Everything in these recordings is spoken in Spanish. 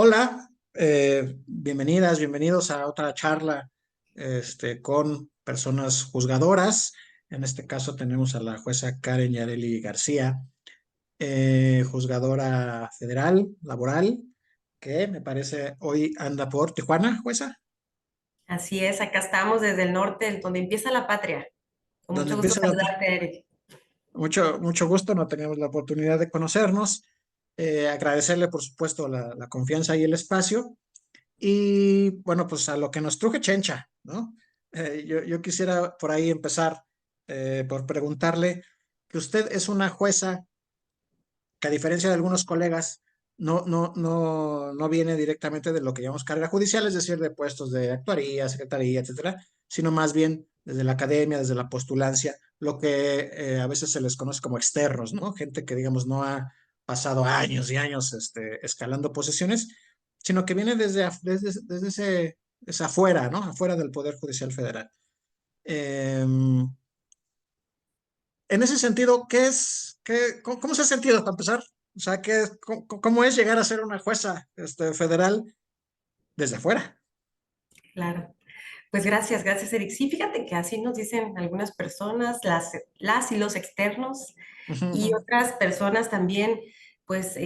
Hola, bienvenidas, bienvenidos a otra charla con personas juzgadoras. En este caso tenemos a la jueza Karen Yareli García, juzgadora federal, laboral, que me parece hoy anda por Tijuana, jueza, Así es, acá estamos desde el norte, donde empieza la patria. Con donde mucho gusto empieza saludarte, Eric. mucho gusto, no teníamos la oportunidad de conocernos. Agradecerle, por supuesto, la confianza y el espacio. Y bueno, pues a lo que nos truje Chencha, ¿no? Yo quisiera por ahí empezar por preguntarle que usted es una jueza que a diferencia de algunos colegas, no viene directamente de lo que llamamos carrera judicial, es decir, de puestos de actuaría, secretaría, etcétera, sino más bien desde la academia, desde la postulancia, lo que a veces se les conoce como externos, ¿no? Gente que, digamos, no ha pasado años y años escalando posiciones, sino que viene desde ese afuera, ¿no? Afuera del Poder Judicial Federal. En ese sentido, cómo se ha sentido para empezar? O sea, cómo es llegar a ser una jueza federal desde afuera? Claro. Pues gracias, Eric. Sí, fíjate que así nos dicen algunas personas, las y los externos, Ujú, y ujú. otras personas también, pues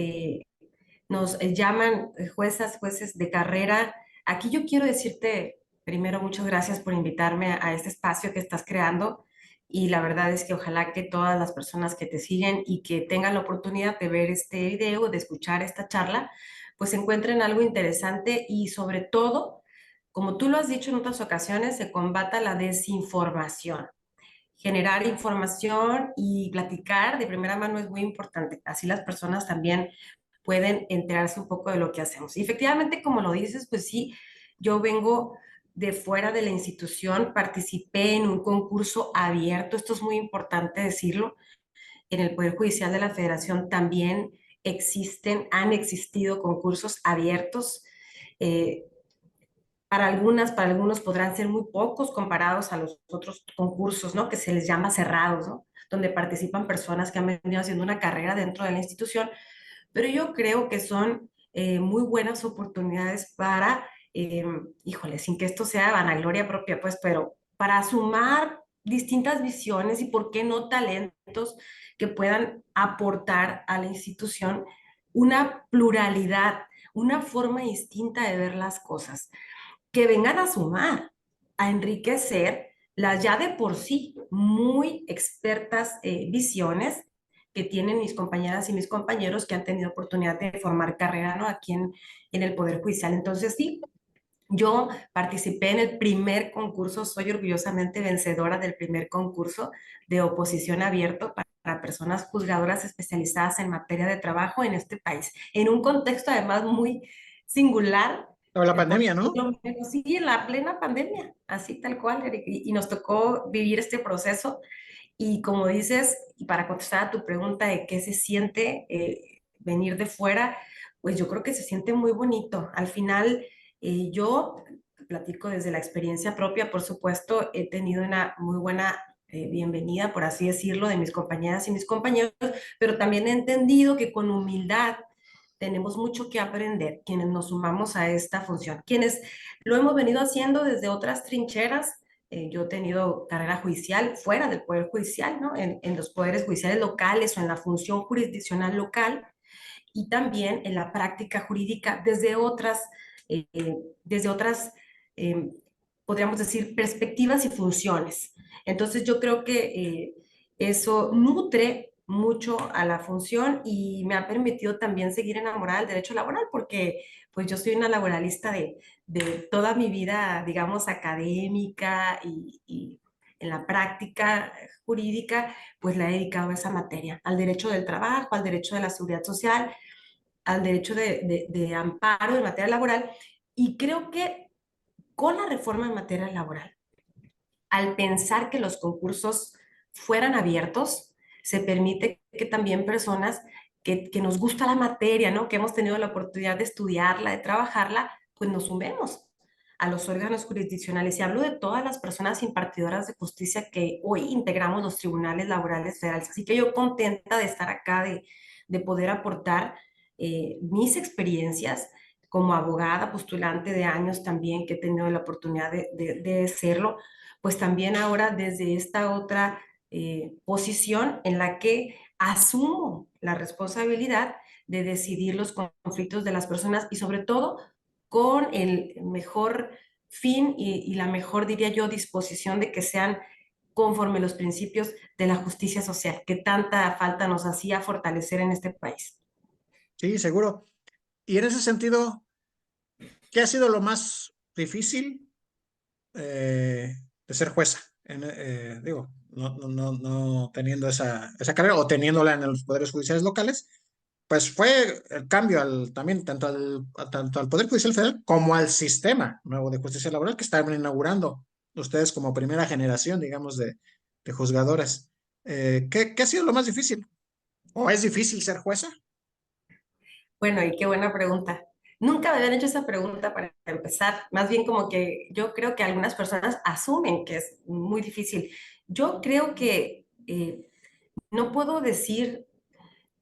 nos llaman juezas, jueces de carrera. Aquí yo quiero decirte, primero, muchas gracias por invitarme a este espacio que estás creando. Y la verdad es que ojalá que todas las personas que te siguen y que tengan la oportunidad de ver este video, de escuchar esta charla, pues encuentren algo interesante y sobre todo, como tú lo has dicho en otras ocasiones, se combata la desinformación. Generar información y platicar de primera mano es muy importante. Así las personas también pueden enterarse un poco de lo que hacemos. Y efectivamente, como lo dices, pues sí, yo vengo de fuera de la institución, participé en un concurso abierto, esto es muy importante decirlo, en el Poder Judicial de la Federación también han existido concursos abiertos. Eh, para algunos podrán ser muy pocos comparados a los otros concursos, ¿no? Que se les llama cerrados, ¿no? Donde participan personas que han venido haciendo una carrera dentro de la institución, pero yo creo que son muy buenas oportunidades para, híjole, sin que esto sea vanagloria propia, pues, pero para sumar distintas visiones y, ¿por qué no, talentos que puedan aportar a la institución una pluralidad, una forma distinta de ver las cosas, que vengan a sumar, a enriquecer las ya de por sí muy expertas visiones que tienen mis compañeras y mis compañeros que han tenido oportunidad de formar carrera, ¿no? Aquí en el Poder Judicial. Entonces, sí, yo participé en el primer concurso, soy orgullosamente vencedora del primer concurso de oposición abierto para personas juzgadoras especializadas en materia de trabajo en este país, en un contexto además muy singular, O la por pandemia, ¿no? decirlo menos, sí, en la plena pandemia, así tal cual, Eric, y nos tocó vivir este proceso. Y como dices, y para contestar a tu pregunta de qué se siente venir de fuera, pues yo creo que se siente muy bonito. Al final, yo platico desde la experiencia propia, por supuesto, he tenido una muy buena bienvenida, por así decirlo, de mis compañeras y mis compañeros, pero también he entendido que con humildad tenemos mucho que aprender quienes nos sumamos a esta función, quienes lo hemos venido haciendo desde otras trincheras. Yo he tenido carrera judicial fuera del Poder Judicial, ¿no? En los poderes judiciales locales o en la función jurisdiccional local, y también en la práctica jurídica eh, desde otras eh, podríamos decir, perspectivas y funciones. Entonces yo creo que eso nutre mucho a la función y me ha permitido también seguir enamorada del derecho laboral porque pues yo soy una laboralista de toda mi vida, digamos, académica y en la práctica jurídica, pues la he dedicado a esa materia, al derecho del trabajo, al derecho de la seguridad social, al derecho de amparo en materia laboral. Y creo que con la reforma en materia laboral, al pensar que los concursos fueran abiertos, se permite que también personas que nos gusta la materia, ¿no? Que hemos tenido la oportunidad de estudiarla, de trabajarla, pues nos sumemos a los órganos jurisdiccionales. Y hablo de todas las personas impartidoras de justicia que hoy integramos los tribunales laborales federales. Así que yo contenta de estar acá, de poder aportar mis experiencias como abogada, postulante de años también, que he tenido la oportunidad de serlo, pues también ahora desde esta otra posición en la que asumo la responsabilidad de decidir los conflictos de las personas y sobre todo con el mejor fin y la mejor, diría yo, disposición de que sean conforme los principios de la justicia social, que tanta falta nos hacía fortalecer en este país. Sí, seguro. Y en ese sentido, ¿qué ha sido lo más difícil de ser jueza? Digo, no teniendo esa carrera o teniéndola en los poderes judiciales locales, pues fue el cambio también tanto al Poder Judicial Federal como al sistema nuevo de justicia laboral que están inaugurando ustedes como primera generación, digamos, de juzgadoras. ¿Qué ha sido lo más difícil? ¿O es difícil ser jueza? Bueno, y qué buena pregunta. Nunca me habían hecho esa pregunta para empezar. Más bien como que yo creo que algunas personas asumen que es muy difícil. Yo creo que no puedo decir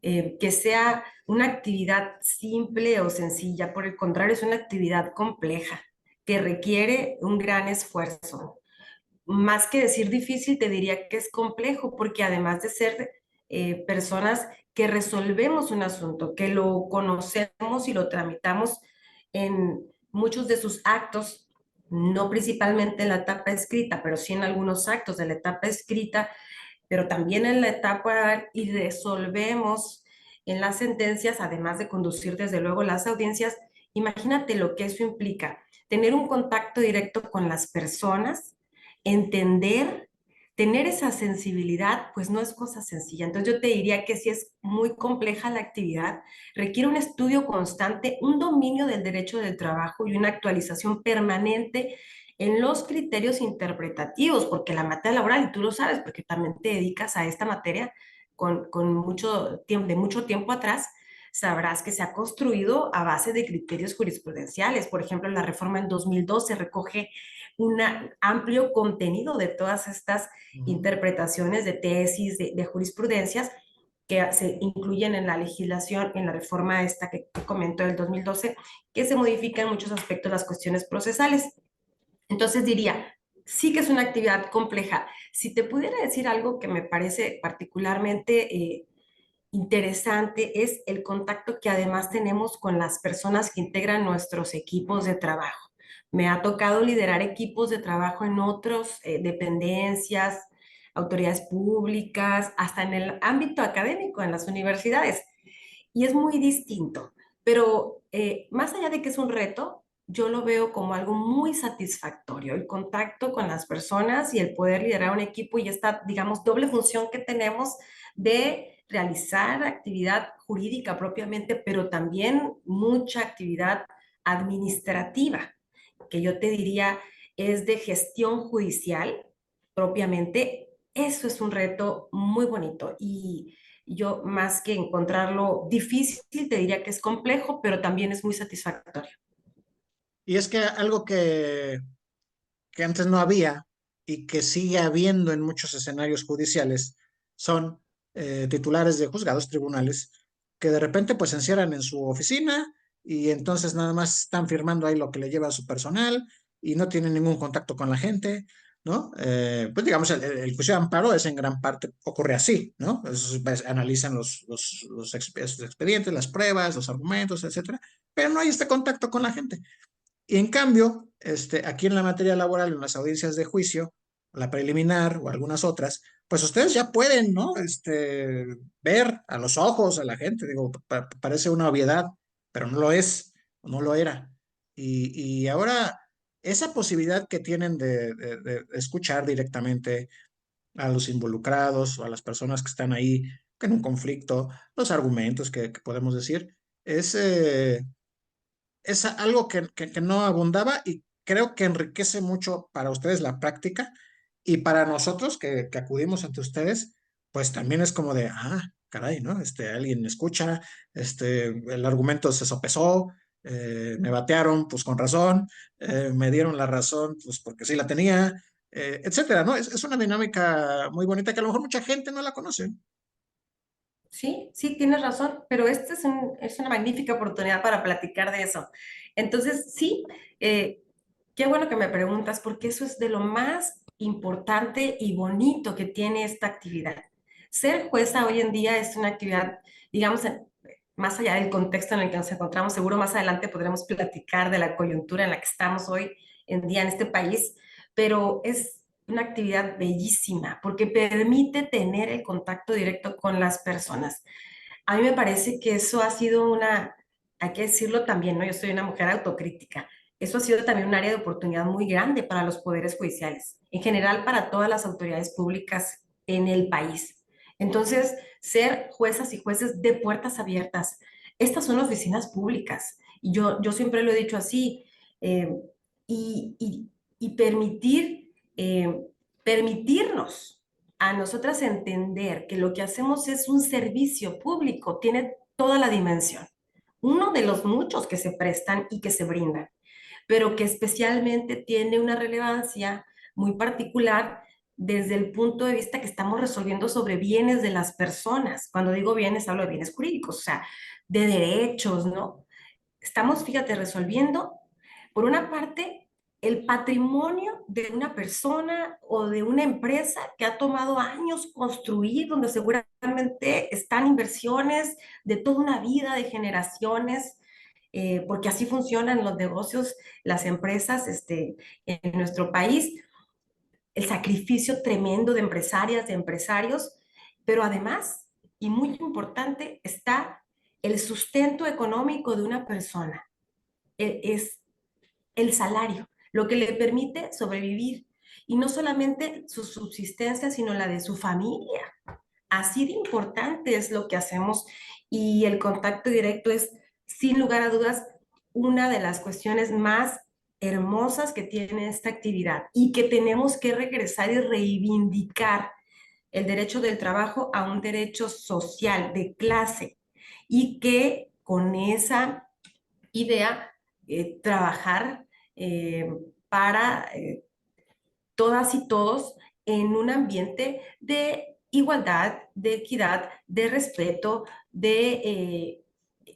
que sea una actividad simple o sencilla. Por el contrario, es una actividad compleja que requiere un gran esfuerzo. Más que decir difícil, te diría que es complejo, porque además de ser personas que resolvemos un asunto, que lo conocemos y lo tramitamos en muchos de sus actos, no principalmente en la etapa escrita, pero sí en algunos actos de la etapa escrita, pero también en la etapa oral y resolvemos en las sentencias, además de conducir desde luego las audiencias. Imagínate lo que eso implica, tener un contacto directo con las personas, entender, tener esa sensibilidad, pues no es cosa sencilla. Entonces yo te diría que si es muy compleja la actividad, requiere un estudio constante, un dominio del derecho del trabajo y una actualización permanente en los criterios interpretativos, porque la materia laboral, y tú lo sabes, porque también te dedicas a esta materia con mucho tiempo, de mucho tiempo atrás, sabrás que se ha construido a base de criterios jurisprudenciales. Por ejemplo, la reforma en 2012 recoge un amplio contenido de todas estas Ujú. interpretaciones de tesis, de jurisprudencias que se incluyen en la legislación, en la reforma esta que te comento del 2012, que se modifican en muchos aspectos las cuestiones procesales. Entonces diría, sí que es una actividad compleja. Si te pudiera decir algo que me parece particularmente interesante, es el contacto que además tenemos con las personas que integran nuestros equipos de trabajo. Me ha tocado liderar equipos de trabajo en otras dependencias, autoridades públicas, hasta en el ámbito académico, en las universidades, y es muy distinto. Pero más allá de que es un reto, yo lo veo como algo muy satisfactorio, el contacto con las personas y el poder liderar un equipo y esta, digamos, doble función que tenemos de realizar actividad jurídica propiamente, pero también mucha actividad administrativa, que yo te diría es de gestión judicial propiamente. Eso es un reto muy bonito y yo, más que encontrarlo difícil, te diría que es complejo, pero también es muy satisfactorio. Y es que algo que antes no había y que sigue habiendo en muchos escenarios judiciales son titulares de juzgados, tribunales, que de repente pues se encierran en su oficina y entonces nada más están firmando ahí lo que le lleva a su personal y no tienen ningún contacto con la gente, ¿no? Pues digamos, el juicio de amparo es en gran parte, ocurre así, ¿no? Analizan los expedientes, las pruebas, los argumentos, etcétera, pero no hay este contacto con la gente. Y en cambio, aquí en la materia laboral, en las audiencias de juicio, la preliminar o algunas otras, pues ustedes ya pueden, ¿no? Ver a los ojos a la gente. Digo, parece una obviedad, pero no lo es, o no lo era. Y ahora, esa posibilidad que tienen de escuchar directamente a los involucrados o a las personas que están ahí en un conflicto, los argumentos que podemos decir, es algo que no abundaba y creo que enriquece mucho para ustedes la práctica y para nosotros que acudimos ante ustedes, pues también es como de, caray, ¿no? Alguien me escucha, el argumento se sopesó, me batearon, pues con razón, me dieron la razón, pues porque sí la tenía, etcétera, ¿no? Es una dinámica muy bonita que a lo mejor mucha gente no la conoce. Sí, sí, tienes razón, pero esta es una magnífica oportunidad para platicar de eso. Entonces, sí, qué bueno que me preguntas, porque eso es de lo más importante y bonito que tiene esta actividad. Ser jueza hoy en día es una actividad, digamos, más allá del contexto en el que nos encontramos, seguro más adelante podremos platicar de la coyuntura en la que estamos hoy en día en este país, pero es una actividad bellísima porque permite tener el contacto directo con las personas. A mí me parece que eso ha sido hay que decirlo también, ¿no? Yo soy una mujer autocrítica. Eso ha sido también un área de oportunidad muy grande para los poderes judiciales, en general para todas las autoridades públicas en el país. Entonces, ser juezas y jueces de puertas abiertas. Estas son oficinas públicas. Y yo siempre lo he dicho así. eh, y, y- y permitirnos a nosotras entender que lo que hacemos es un servicio público, tiene toda la dimensión. Uno de los muchos que se prestan y que se brindan, pero que especialmente tiene una relevancia muy particular desde el punto de vista que estamos resolviendo sobre bienes de las personas. Cuando digo bienes, hablo de bienes jurídicos, o sea, de derechos, ¿no? Estamos, fíjate, resolviendo, por una parte, el patrimonio de una persona o de una empresa que ha tomado años construir, donde seguramente están inversiones de toda una vida, de generaciones, porque así funcionan los negocios, las empresas en nuestro país, el sacrificio tremendo de empresarias, de empresarios, pero además, y muy importante, está el sustento económico de una persona es el salario, lo que le permite sobrevivir. Y no solamente su subsistencia, sino la de su familia. Así de importante es lo que hacemos y el contacto directo es, sin lugar a dudas, una de las cuestiones más hermosas que tiene esta actividad y que tenemos que regresar y reivindicar el derecho del trabajo a un derecho social, de clase, y que con esa idea trabajar eh, para todas y todos en un ambiente de igualdad, de equidad, de respeto,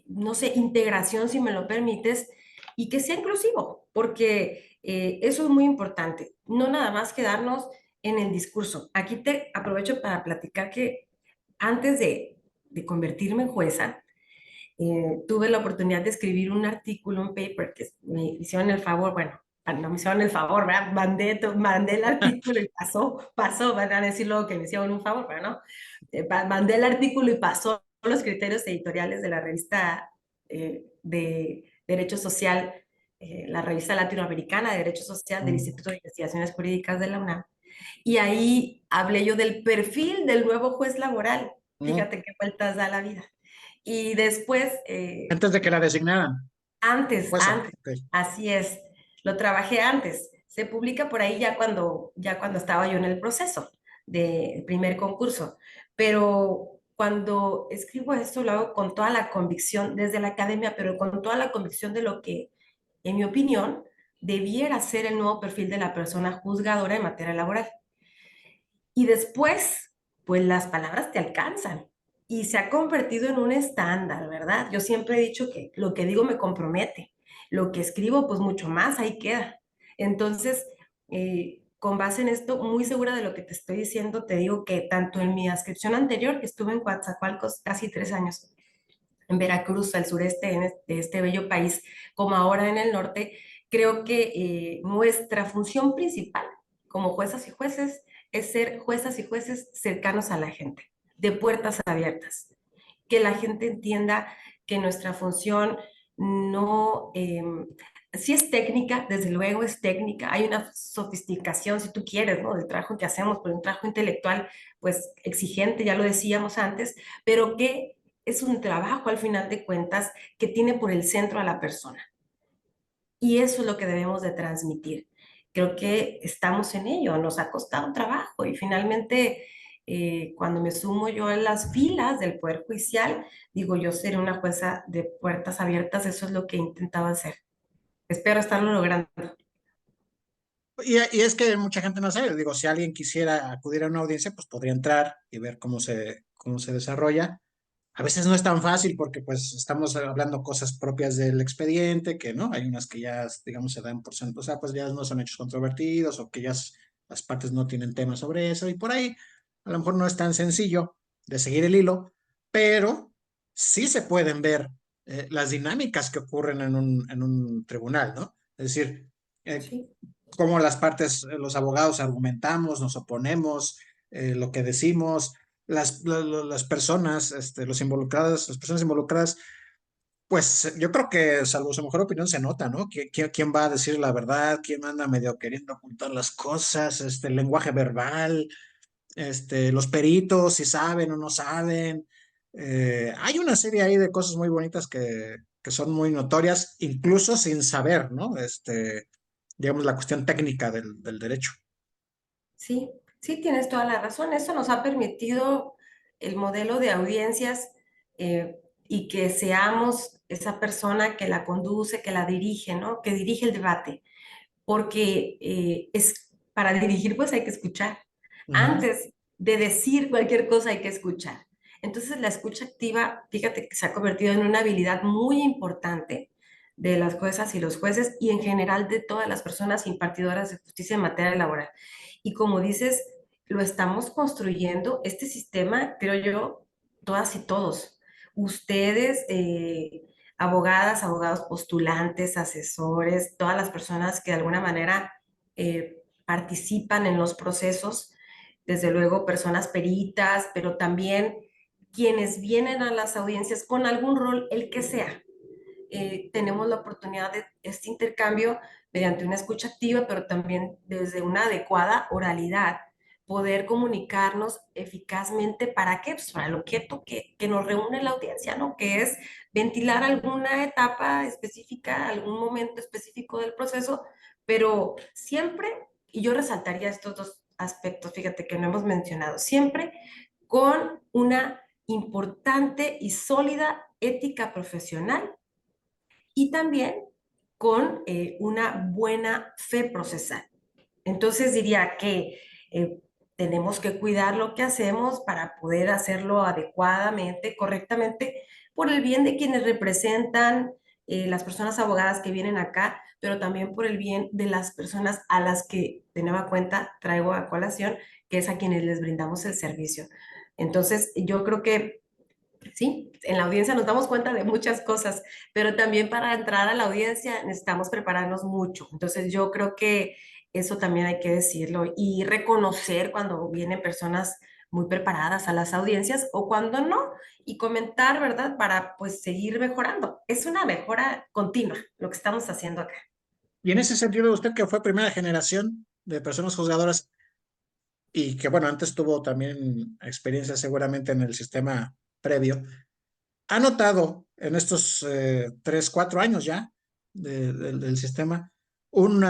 no sé, integración, si me lo permites, y que sea inclusivo, porque eso es muy importante. No nada más quedarnos en el discurso. Aquí te aprovecho para platicar que antes de convertirme en jueza, tuve la oportunidad de escribir un artículo, un paper, que me hicieron el favor, bueno, no me hicieron el favor, ¿verdad? Mandé el artículo y pasó, van a decir luego que me hicieron un favor, pero no. Mandé el artículo y pasó los criterios editoriales de la revista de Derecho Social, la revista latinoamericana de Derecho Social del Mm. Instituto de Investigaciones Jurídicas de la UNAM. Y ahí hablé yo del perfil del nuevo juez laboral. Mm. Fíjate qué vueltas da la vida. Y después, Antes de que la designaran, jueza. antes, Ok. así es, lo trabajé antes. Se publica por ahí ya cuando estaba yo en el proceso del primer concurso. Pero cuando escribo esto, lo hago con toda la convicción, desde la academia, pero con toda la convicción de lo que, en mi opinión, debiera ser el nuevo perfil de la persona juzgadora en materia laboral. Y después, pues las palabras te alcanzan y se ha convertido en un estándar, ¿verdad? Yo siempre he dicho que lo que digo me compromete, lo que escribo, pues mucho más, ahí queda. Entonces, con base en esto, muy segura de lo que te estoy diciendo, te digo que tanto en mi inscripción anterior, que estuve en Coatzacoalcos casi 3 años, en Veracruz, al sureste de este bello país, como ahora en el norte, creo que nuestra función principal como juezas y jueces es ser juezas y jueces cercanos a la gente, de puertas abiertas, que la gente entienda que nuestra función no, sí es técnica, desde luego es técnica, hay una sofisticación, si tú quieres, ¿no? Del trabajo que hacemos, pero un trabajo intelectual, pues exigente, ya lo decíamos antes, pero que es un trabajo al final de cuentas que tiene por el centro a la persona. Y eso es lo que debemos de transmitir. Creo que estamos en ello, nos ha costado trabajo y finalmente cuando me sumo yo en las filas del Poder Judicial, digo, yo seré una jueza de puertas abiertas, eso es lo que he intentado hacer. Espero estarlo logrando. Y es que mucha gente no sabe, digo, si alguien quisiera acudir a una audiencia, pues podría entrar y ver cómo se desarrolla. a veces no es tan fácil porque pues estamos hablando cosas propias del expediente, que no, hay unas que ya, digamos, se dan por sentado, o sea, pues ya no son hechos controvertidos o que ya las partes no tienen tema sobre eso y por ahí a lo mejor no es tan sencillo de seguir el hilo, pero sí se pueden ver las dinámicas que ocurren en un tribunal, ¿no? Es decir, eh, Sí. cómo las partes, los abogados argumentamos, nos oponemos, lo que decimos, las personas, las personas involucradas, pues yo creo que salvo su mejor opinión se nota, ¿no? ¿Quién va a decir la verdad? ¿Quién anda medio queriendo ocultar las cosas? El lenguaje verbal, los peritos, si saben o no saben. Hay una serie ahí de cosas muy bonitas que son muy notorias, incluso sin saber, ¿no? Digamos, la cuestión técnica del derecho. Sí, sí, tienes toda la razón. Eso nos ha permitido el modelo de audiencias y que seamos esa persona que la conduce, que la dirige, ¿no? Que dirige el debate. Porque para dirigir pues hay que escuchar. Ujú. Antes de decir cualquier cosa hay que escuchar. Entonces la escucha activa, fíjate que se ha convertido en una habilidad muy importante de las juezas y los jueces y en general de todas las personas impartidoras de justicia en materia laboral. Y como dices, lo estamos construyendo, este sistema, creo yo, todas y todos. Ustedes, abogadas, abogados postulantes, asesores, todas las personas que de alguna manera participan en los procesos, desde luego personas peritas, pero también quienes vienen a las audiencias con algún rol, el que sea. Tenemos la oportunidad de este intercambio mediante una escucha activa, pero también desde una adecuada oralidad, poder comunicarnos eficazmente para qué, pues para el objeto que nos reúne la audiencia, ¿no? Que es ventilar alguna etapa específica, algún momento específico del proceso, pero siempre, y yo resaltaría estos dos aspectos, fíjate que no hemos mencionado, siempre con una importante y sólida ética profesional y también con una buena fe procesal. Entonces diría que tenemos que cuidar lo que hacemos para poder hacerlo adecuadamente, correctamente, por el bien de quienes representan las personas abogadas que vienen acá, pero también por el bien de las personas a las que, de nueva cuenta, traigo a colación, que es a quienes les brindamos el servicio. Entonces, yo creo que sí, en la audiencia nos damos cuenta de muchas cosas, pero también para entrar a la audiencia necesitamos prepararnos mucho. Entonces yo creo que eso también hay que decirlo y reconocer cuando vienen personas muy preparadas a las audiencias o cuando no y comentar, ¿verdad? Para pues seguir mejorando. Es una mejora continua lo que estamos haciendo acá. Y en ese sentido, usted que fue primera generación de personas juzgadoras y que, bueno, antes tuvo también experiencia seguramente en el sistema previo, ¿ha notado en estos 3, 4 años ya del sistema un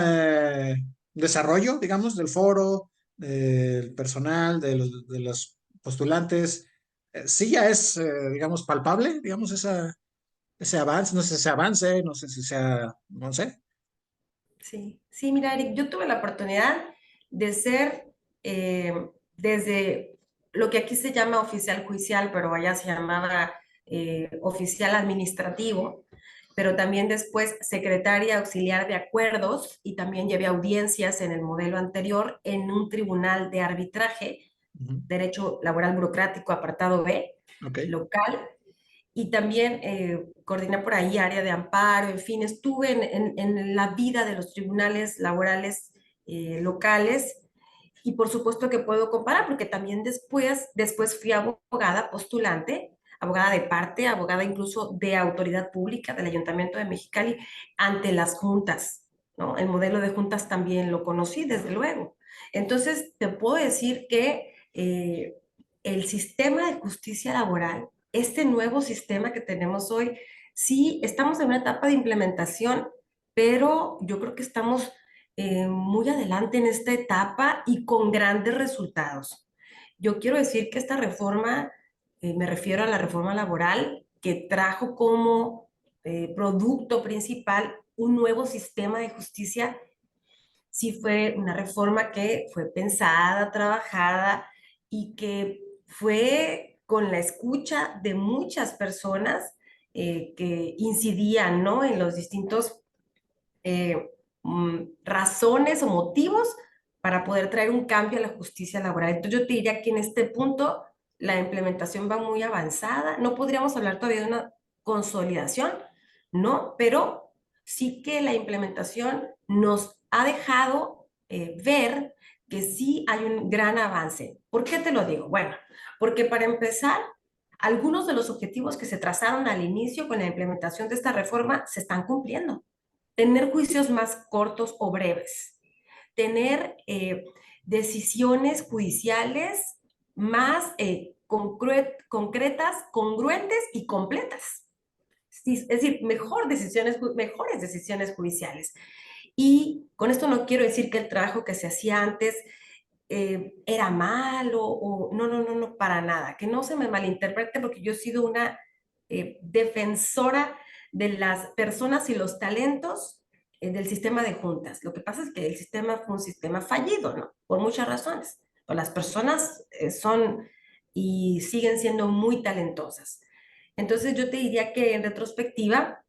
desarrollo, digamos, del foro, del personal, de los postulantes? Sí ya es, digamos, palpable, digamos, ese avance, no sé si sea avance, no sé si sea, no sé. Sí, sí, mira, Eric, yo tuve la oportunidad de ser desde lo que aquí se llama oficial judicial, pero allá se llamaba oficial administrativo, pero también después secretaria auxiliar de acuerdos y también llevé audiencias en el modelo anterior en un tribunal de arbitraje, Ujú. derecho laboral burocrático, apartado B, Ok. local, y también coordiné por ahí área de amparo, en fin, estuve en la vida de los tribunales laborales locales y por supuesto que puedo comparar porque también después fui abogada postulante, abogada de parte, abogada incluso de autoridad pública del Ayuntamiento de Mexicali ante las juntas, ¿no? El modelo de juntas también lo conocí, desde luego. Entonces, te puedo decir que el sistema de justicia laboral, este nuevo sistema que tenemos hoy, sí, estamos en una etapa de implementación, pero yo creo que estamos muy adelante en esta etapa y con grandes resultados. Yo quiero decir que esta reforma, me refiero a la reforma laboral, que trajo como producto principal un nuevo sistema de justicia, sí fue una reforma que fue pensada, trabajada y que fue con la escucha de muchas personas que incidían, ¿no? En los distintos razones o motivos para poder traer un cambio a la justicia laboral. Entonces yo te diría que en este punto la implementación va muy avanzada. No podríamos hablar todavía de una consolidación, ¿no? Pero sí que la implementación nos ha dejado ver que sí hay un gran avance. ¿Por qué te lo digo? Bueno, porque para empezar, algunos de los objetivos que se trazaron al inicio con la implementación de esta reforma se están cumpliendo. Tener juicios más cortos o breves, tener decisiones judiciales más concretas, congruentes y completas. Es decir, mejores decisiones judiciales. Y con esto no quiero decir que el trabajo que se hacía antes era malo o no, no, no, no, para nada. Que no se me malinterprete porque yo he sido una defensora de las personas y los talentos del sistema de juntas. Lo que pasa es que el sistema fue un sistema fallido, ¿no? Por muchas razones. Pero las personas son y siguen siendo muy talentosas. Entonces yo te diría que en retrospectiva,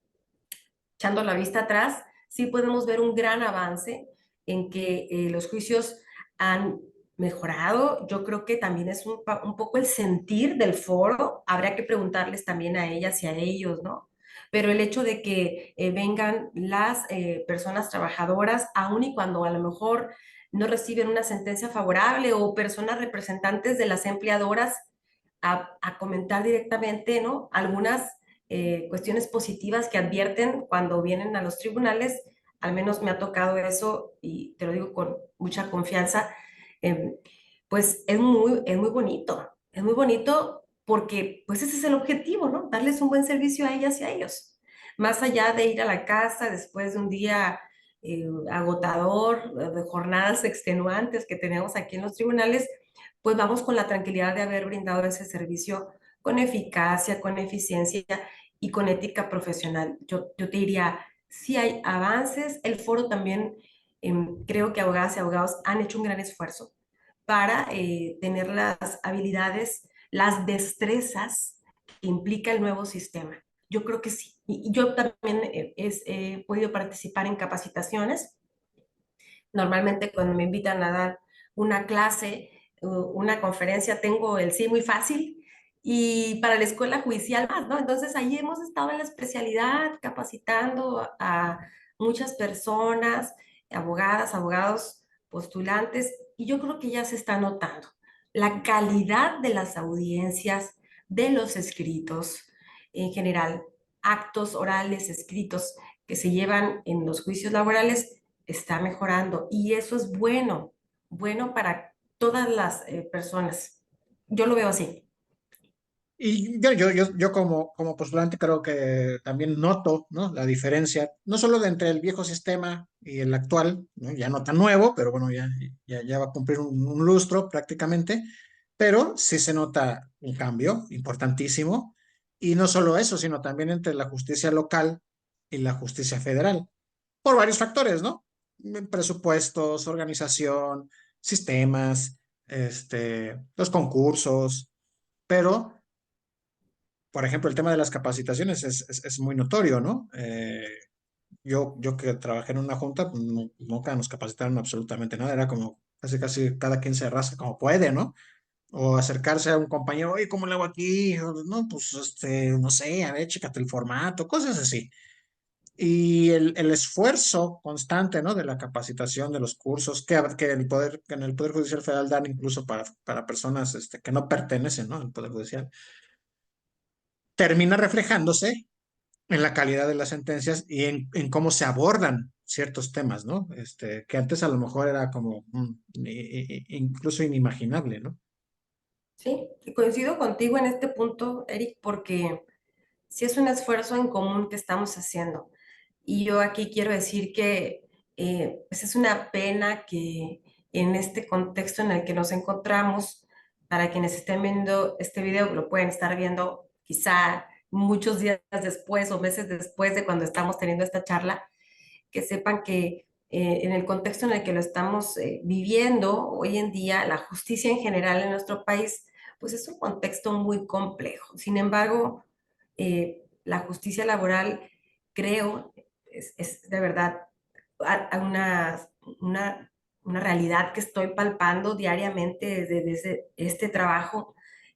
echando la vista atrás, sí podemos ver un gran avance en que los juicios han mejorado. Yo creo que también es un poco el sentir del foro. Habría que preguntarles también a ellas y a ellos, ¿no? Pero el hecho de que vengan las personas trabajadoras, aun y cuando a lo mejor no reciben una sentencia favorable o personas representantes de las empleadoras a comentar directamente, ¿no? Algunas cuestiones positivas que advierten cuando vienen a los tribunales, al menos me ha tocado eso y te lo digo con mucha confianza, eh, pues es muy bonito porque pues ese es el objetivo, ¿no? Darles un buen servicio a ellas y a ellos. Más allá de ir a la casa después de un día agotador, de jornadas extenuantes que tenemos aquí en los tribunales, pues vamos con la tranquilidad de haber brindado ese servicio con eficacia, con eficiencia y con ética profesional. Yo te diría, si hay avances, el foro también, creo que abogadas y abogados han hecho un gran esfuerzo para tener las habilidades, las destrezas que implica el nuevo sistema. Yo creo que sí. Y yo también he podido participar en capacitaciones. Normalmente cuando me invitan a dar una clase, una conferencia, tengo el sí muy fácil y para la escuela judicial más, ¿no? Entonces ahí hemos estado en la especialidad capacitando a muchas personas, abogadas, abogados, postulantes, y yo creo que ya se está notando la calidad de las audiencias, de los escritos, en general, actos orales, escritos que se llevan en los juicios laborales está mejorando y eso es bueno, bueno para todas las personas. Yo lo veo así. Y yo como postulante creo que también noto, ¿no? La diferencia, no solo de entre el viejo sistema y el actual, ¿no? Ya no tan nuevo, pero bueno, ya va a cumplir un lustro prácticamente, pero sí se nota un cambio importantísimo. Y no solo eso, sino también entre la justicia local y la justicia federal, por varios factores, ¿no? Presupuestos, organización, sistemas, los concursos, pero por ejemplo, el tema de las capacitaciones es muy notorio, ¿no? Yo que trabajé en una junta, pues, nunca nos capacitaron absolutamente nada, era como casi cada quien se rasca como puede, ¿no? O acercarse a un compañero, oye, ¿cómo le hago aquí? O, no, pues, no sé, a ver, chécate el formato, cosas así. Y el esfuerzo constante, ¿no? De la capacitación, de los cursos que en el Poder Judicial Federal dan incluso para personas que no pertenecen, ¿no? Al Poder Judicial, termina reflejándose en la calidad de las sentencias y en cómo se abordan ciertos temas, ¿no? Que antes a lo mejor era como incluso inimaginable, ¿no? Sí, y coincido contigo en este punto, Eric, porque sí es un esfuerzo en común que estamos haciendo. Y yo aquí quiero decir que pues es una pena que en este contexto en el que nos encontramos, para quienes estén viendo este video, lo pueden estar viendo quizá muchos días después o meses después de cuando estamos teniendo esta charla, que sepan que en el contexto en el que lo estamos viviendo hoy en día, la justicia en general en nuestro país, pues es un contexto muy complejo. Sin embargo, la justicia laboral, creo, es de verdad a una, una realidad que estoy palpando diariamente desde este trabajo,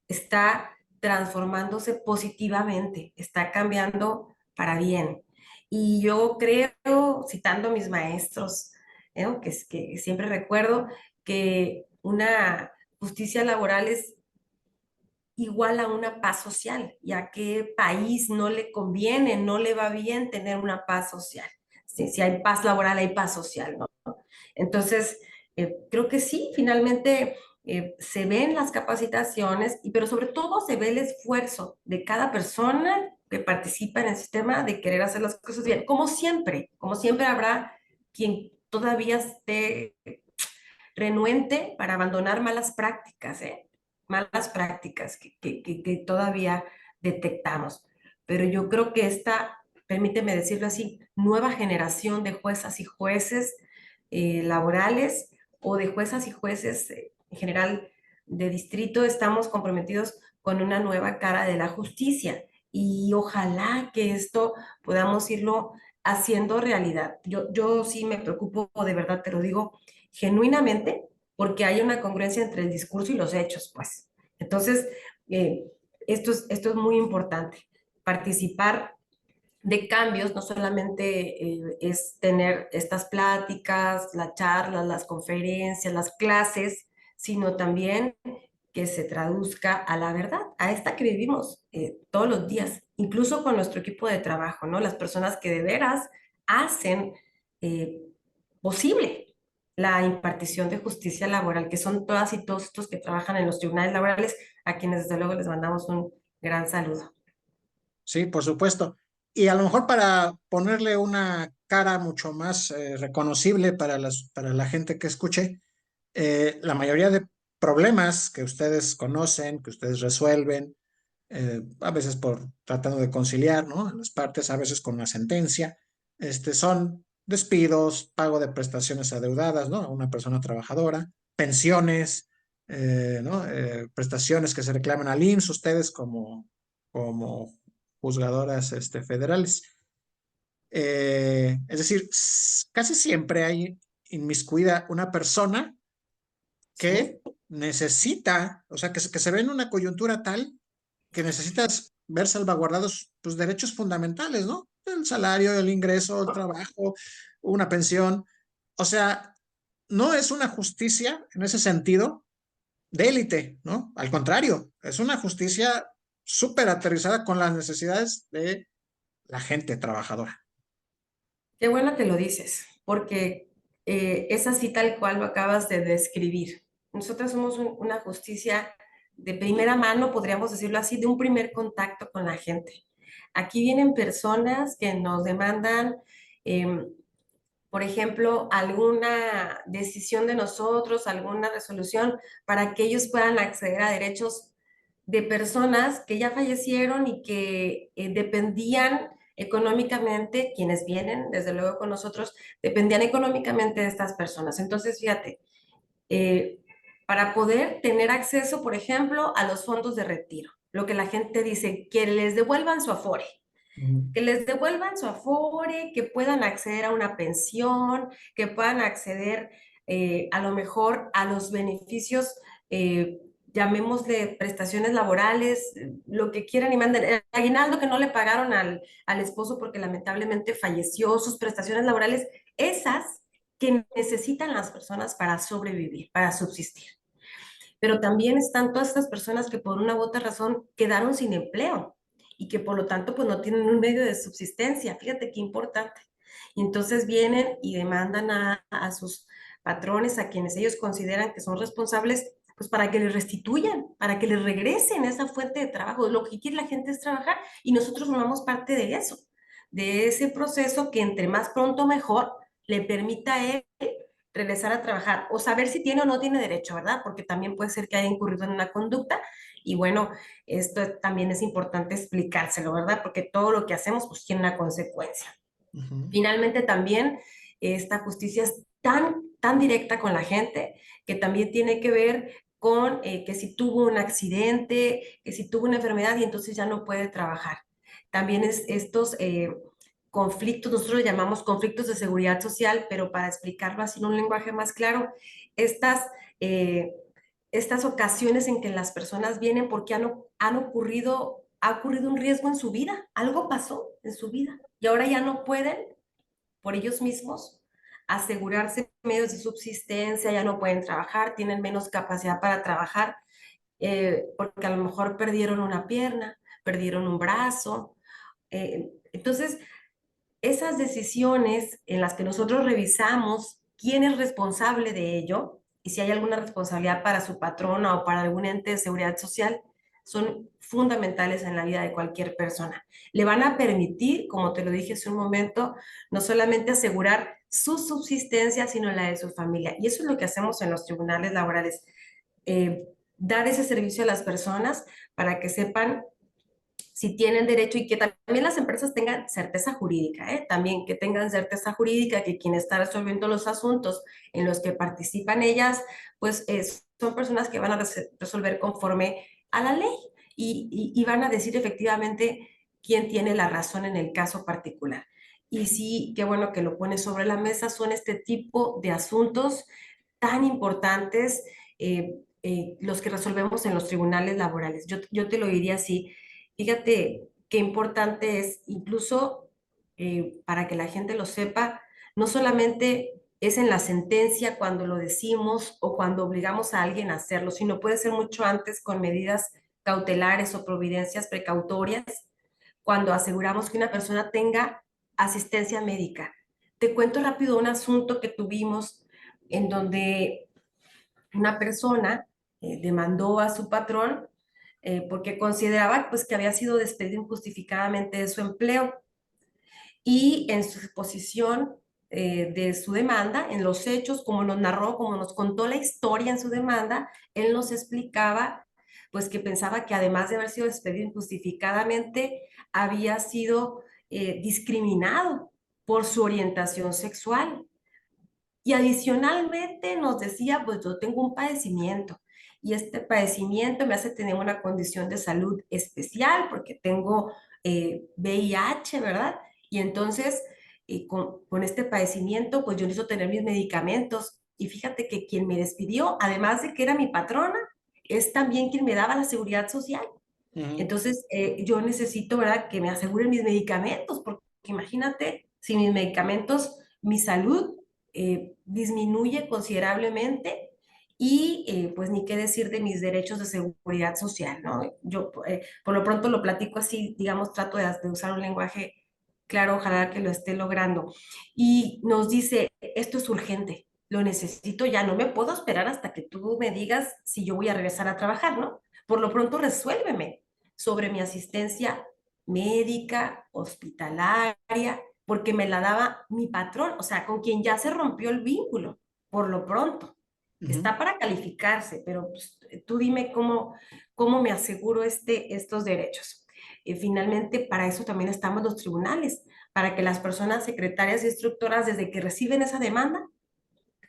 está transformándose positivamente, está cambiando para bien. Y yo creo, citando a mis maestros, que siempre recuerdo, que una justicia laboral es igual a una paz social, y a qué país no le conviene, no le va bien tener una paz social. Si hay paz laboral, hay paz social, ¿no? Entonces, creo que sí, finalmente se ven las capacitaciones, pero sobre todo se ve el esfuerzo de cada persona que participa en el sistema de querer hacer las cosas bien. Como siempre habrá quien todavía esté renuente para abandonar malas prácticas, ¿eh? Malas prácticas que todavía detectamos. Pero yo creo que esta, permíteme decirlo así, nueva generación de juezas y jueces laborales, o de juezas y jueces en general de distrito, estamos comprometidos con una nueva cara de la justicia, y ojalá que esto podamos irlo haciendo realidad. Yo sí me preocupo, de verdad te lo digo genuinamente, porque hay una congruencia entre el discurso y los hechos, pues. Entonces, eh, esto es muy importante. Participar de cambios no solamente es tener estas pláticas, las charlas, las conferencias, las clases, sino también que se traduzca a la verdad, a esta que vivimos todos los días, incluso con nuestro equipo de trabajo, ¿no? Las personas que de veras hacen eh, posible la impartición de justicia laboral, que son todas y todos estos que trabajan en los tribunales laborales, a quienes desde luego les mandamos un gran saludo. Sí, por supuesto. Y a lo mejor para ponerle una cara mucho más reconocible para para la gente que escuche, la mayoría de problemas que ustedes conocen, que ustedes resuelven, a veces por tratando de conciliar, ¿no? En las partes, a veces con una sentencia, son despidos, pago de prestaciones adeudadas, ¿no? A una persona trabajadora, pensiones, ¿no? Prestaciones que se reclaman al IMSS, ustedes como juzgadoras, federales. Es decir, casi siempre hay inmiscuida una persona ¿Sí? que necesita, o sea, que se ve en una coyuntura tal que necesitas ver salvaguardados tus derechos fundamentales, ¿no? El salario, el ingreso, el trabajo, una pensión. O sea, no es una justicia en ese sentido de élite, ¿no? Al contrario, es una justicia súper aterrizada con las necesidades de la gente trabajadora. Qué bueno que lo dices, porque es así tal cual lo acabas de describir. Nosotros somos una justicia de primera mano, podríamos decirlo así, de un primer contacto con la gente. Aquí vienen personas que nos demandan, em, por ejemplo, alguna decisión de nosotros, alguna resolución, para que ellos puedan acceder a derechos de personas que ya fallecieron y que dependían económicamente, quienes vienen, desde luego con nosotros, dependían económicamente de estas personas. Entonces, fíjate, eh, para poder tener acceso, por ejemplo, a los fondos de retiro, lo que la gente dice, que les devuelvan su afore, Ujú. que les devuelvan su afore, que puedan acceder a una pensión, que puedan acceder a lo mejor a los beneficios, llamémosle prestaciones laborales, lo que quieran y manden. El aguinaldo que no le pagaron al esposo porque lamentablemente falleció, sus prestaciones laborales, esas que necesitan las personas para sobrevivir, para subsistir. Pero también están todas estas personas que por una u otra razón quedaron sin empleo y que por lo tanto pues no tienen un medio de subsistencia. Fíjate qué importante. Y entonces vienen y demandan a sus patrones, a quienes ellos consideran que son responsables, pues para que les restituyan, para que les regresen esa fuente de trabajo. Lo que quiere la gente es trabajar, y nosotros formamos parte de eso, de ese proceso que entre más pronto mejor le permita a él regresar a trabajar, o saber si tiene o no tiene derecho, ¿verdad? Porque también puede ser que haya incurrido en una conducta, y bueno, esto también es importante explicárselo, ¿verdad? Porque todo lo que hacemos pues tiene una consecuencia. Ujú. Finalmente también esta justicia es tan directa con la gente, que también tiene que ver con que si tuvo un accidente, que si tuvo una enfermedad y entonces ya no puede trabajar. También estos conflictos, nosotros le llamamos conflictos de seguridad social, pero para explicarlo así en un lenguaje más claro, estas, eh, estas ocasiones en que las personas vienen porque ha ocurrido un riesgo en su vida, algo pasó en su vida y ahora ya no pueden por ellos mismos asegurarse medios de subsistencia, ya no pueden trabajar, tienen menos capacidad para trabajar, porque a lo mejor perdieron una pierna, perdieron un brazo. Entonces, esas decisiones en las que nosotros revisamos quién es responsable de ello y si hay alguna responsabilidad para su patrona o para algún ente de seguridad social, son fundamentales en la vida de cualquier persona. Le van a permitir, como te lo dije hace un momento, no solamente asegurar su subsistencia, sino la de su familia. Y eso es lo que hacemos en los tribunales laborales, eh, dar ese servicio a las personas para que sepan si tienen derecho y que también las empresas tengan certeza jurídica, ¿eh? También que tengan certeza jurídica, que quien está resolviendo los asuntos en los que participan ellas, pues son personas que van a resolver conforme a la ley y van a decir efectivamente quién tiene la razón en el caso particular. Y sí, qué bueno que lo pones sobre la mesa, son este tipo de asuntos tan importantes, los que resolvemos en los tribunales laborales. Yo te lo diría así. Fíjate qué importante es, incluso para que la gente lo sepa, no solamente es en la sentencia cuando lo decimos o cuando obligamos a alguien a hacerlo, sino puede ser mucho antes con medidas cautelares o providencias precautorias, cuando aseguramos que una persona tenga asistencia médica. Te cuento rápido un asunto que tuvimos en donde una persona demandó a su patrón porque consideraba pues, que había sido despedido injustificadamente de su empleo y en su exposición de su demanda, en los hechos, como nos narró, como nos contó la historia en su demanda, él nos explicaba pues que pensaba que además de haber sido despedido injustificadamente, había sido discriminado por su orientación sexual. Y adicionalmente nos decía, pues yo tengo un padecimiento y este padecimiento me hace tener una condición de salud especial porque tengo VIH, ¿verdad? Y entonces, con este padecimiento, pues yo necesito tener mis medicamentos. Y fíjate que quien me despidió, además de que era mi patrona, es también quien me daba la seguridad social. Ujú. Entonces, yo necesito, ¿verdad?, que me aseguren mis medicamentos, porque imagínate, si mis medicamentos, mi salud disminuye considerablemente y pues ni qué decir de mis derechos de seguridad social, ¿no? Yo por lo pronto lo platico así, digamos, trato de usar un lenguaje claro, ojalá que lo esté logrando. Y nos dice, esto es urgente, lo necesito ya, no me puedo esperar hasta que tú me digas si yo voy a regresar a trabajar, ¿no? Por lo pronto resuélveme sobre mi asistencia médica, hospitalaria, porque me la daba mi patrón, o sea, con quien ya se rompió el vínculo, por lo pronto. Ujú. Está para calificarse, pero pues, tú dime cómo me aseguro estos derechos. Finalmente, para eso también estamos los tribunales, para que las personas secretarias y instructoras, desde que reciben esa demanda,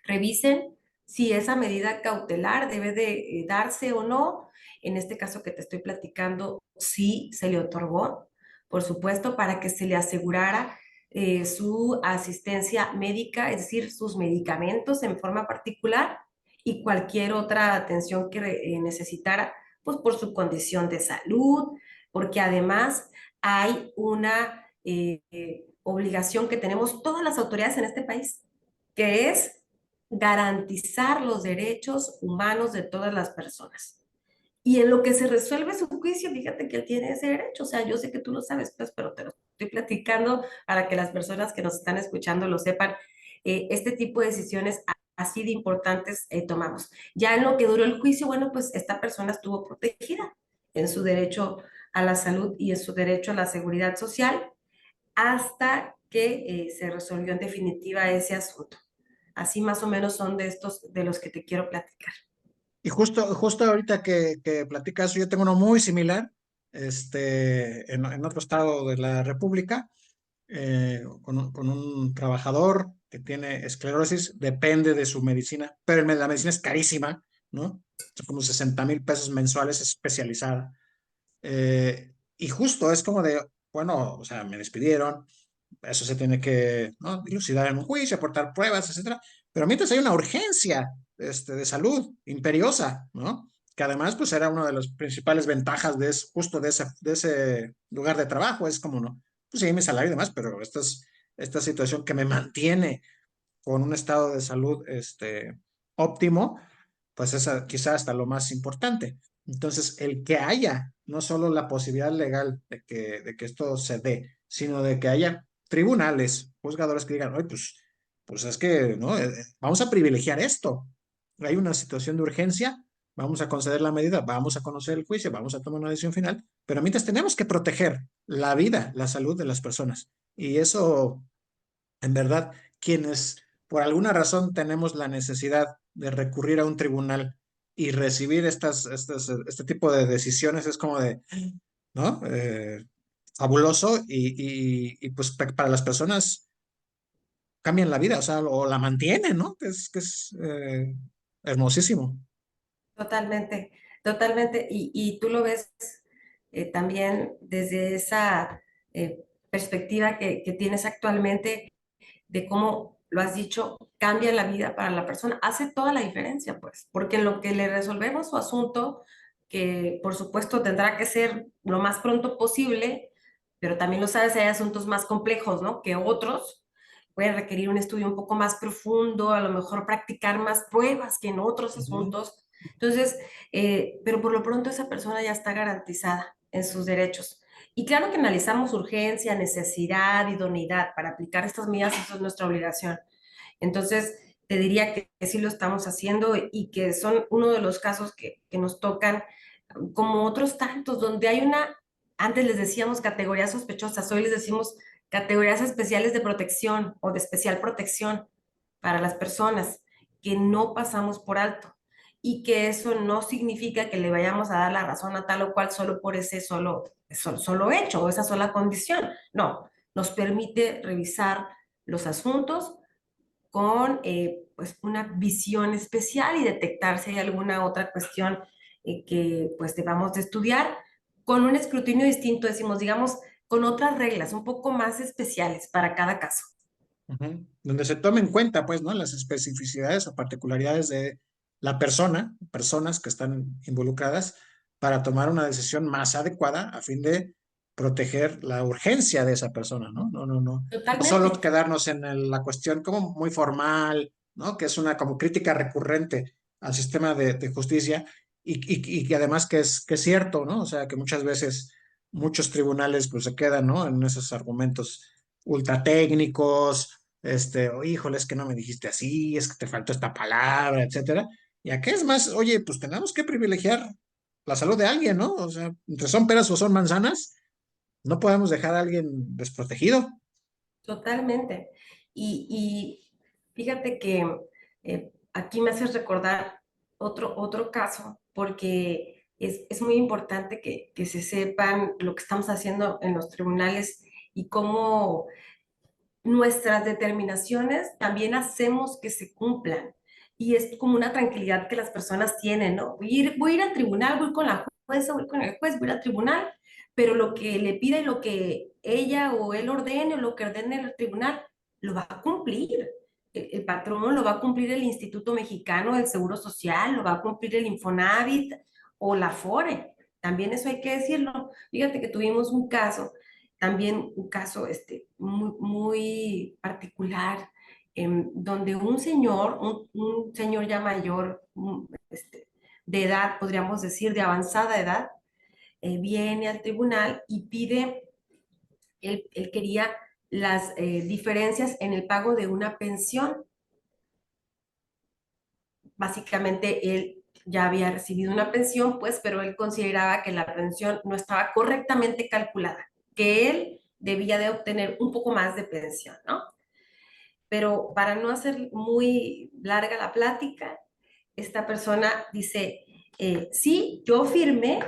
revisen si esa medida cautelar debe de darse o no. En este caso que te estoy platicando, sí se le otorgó, por supuesto, para que se le asegurara su asistencia médica, es decir, sus medicamentos en forma particular y cualquier otra atención que necesitara, pues por su condición de salud, porque además hay una obligación que tenemos todas las autoridades en este país, que es garantizar los derechos humanos de todas las personas. Y en lo que se resuelve su juicio, fíjate que él tiene ese derecho. O sea, yo sé que tú lo sabes, pues, pero te lo estoy platicando para que las personas que nos están escuchando lo sepan. Este tipo de decisiones así de importantes tomamos. Ya en lo que duró el juicio, bueno, pues esta persona estuvo protegida en su derecho a la salud y en su derecho a la seguridad social hasta que se resolvió en definitiva ese asunto. Así más o menos son de estos de los que te quiero platicar. Y justo ahorita que platicas, yo tengo uno muy similar, en otro estado de la República, con un trabajador que tiene esclerosis, depende de su medicina, pero la medicina es carísima, ¿no? Son como 60,000 pesos mensuales especializada. Y justo es como de, bueno, o sea, me despidieron, eso se tiene que, ¿no?, dilucidar en un juicio, aportar pruebas, etcétera. Pero mientras hay una urgencia de salud imperiosa, ¿no? Que además, pues era una de las principales ventajas justo de ese lugar de trabajo, es como, ¿no? Pues sí, mi salario y demás, pero esta situación que me mantiene con un estado de salud óptimo, pues es quizá hasta lo más importante. Entonces, el que haya no solo la posibilidad legal de que esto se dé, sino de que haya tribunales, juzgadores que digan, oye, pues es que, ¿no? Vamos a privilegiar esto. Hay una situación de urgencia, vamos a conceder la medida, vamos a conocer el juicio, vamos a tomar una decisión final, pero mientras tenemos que proteger la vida, la salud de las personas. Y eso, en verdad, quienes por alguna razón tenemos la necesidad de recurrir a un tribunal y recibir este tipo de decisiones, es como de, ¿no? Fabuloso y pues para las personas cambian la vida, o sea, o la mantienen, ¿no? Que es hermosísimo. Totalmente, totalmente. Y tú lo ves también desde esa perspectiva que tienes actualmente de cómo lo has dicho, cambia la vida para la persona, hace toda la diferencia, pues, porque en lo que le resolvemos su asunto, que por supuesto tendrá que ser lo más pronto posible, pero también lo sabes, hay asuntos más complejos, ¿no? Que otros pueden requerir un estudio un poco más profundo, a lo mejor practicar más pruebas que en otros Ujú, asuntos. Entonces, pero por lo pronto esa persona ya está garantizada en sus derechos. Y claro que analizamos urgencia, necesidad, idoneidad para aplicar estas medidas, eso es nuestra obligación. Entonces, te diría que sí lo estamos haciendo y que son uno de los casos que nos tocan, como otros tantos, donde hay una, antes les decíamos categorías sospechosas, hoy les decimos categorías especiales de protección o de especial protección para las personas que no pasamos por alto y que eso no significa que le vayamos a dar la razón a tal o cual solo por ese solo hecho o esa sola condición. No, nos permite revisar los asuntos con pues una visión especial y detectar si hay alguna otra cuestión que pues debamos de estudiar con un escrutinio distinto, decimos, digamos, con otras reglas un poco más especiales para cada caso. ujú. Donde se tome en cuenta, pues, ¿no?, las especificidades o particularidades de la persona, personas que están involucradas, para tomar una decisión más adecuada a fin de proteger la urgencia de esa persona, ¿no? No, no, no. No solo Totalmente. quedarnos en la cuestión como muy formal, ¿no? Que es una como crítica recurrente al sistema de justicia y que además que es cierto, ¿no? O sea, que muchas veces muchos tribunales pues se quedan, ¿no?, en esos argumentos ultra técnicos, híjole, es que no me dijiste así, es que te faltó esta palabra, etcétera. Y acá es más, oye, pues tenemos que privilegiar la salud de alguien, ¿no? O sea, entre son peras o son manzanas, no podemos dejar a alguien desprotegido. Totalmente. Y fíjate que aquí me haces recordar otro caso, porque es muy importante que se sepan lo que estamos haciendo en los tribunales y cómo nuestras determinaciones también hacemos que se cumplan. Y es como una tranquilidad que las personas tienen, ¿no? Voy a ir al tribunal, voy con la jueza, voy con el juez, voy al tribunal, pero lo que le pide, lo que ella o él ordene, o lo que ordene el tribunal, lo va a cumplir. El patrón lo va a cumplir el Instituto Mexicano del Seguro Social, lo va a cumplir el Infonavit o la FORE. También eso hay que decirlo. Fíjate que tuvimos un caso también un caso muy, muy particular, donde un señor ya mayor, de edad, podríamos decir, de avanzada edad, viene al tribunal y pide, él quería las diferencias en el pago de una pensión. Básicamente, él ya había recibido una pensión, pues, pero él consideraba que la pensión no estaba correctamente calculada, que él debía de obtener un poco más de pensión, ¿no? Pero para no hacer muy larga la plática, esta persona dice, sí, yo firmé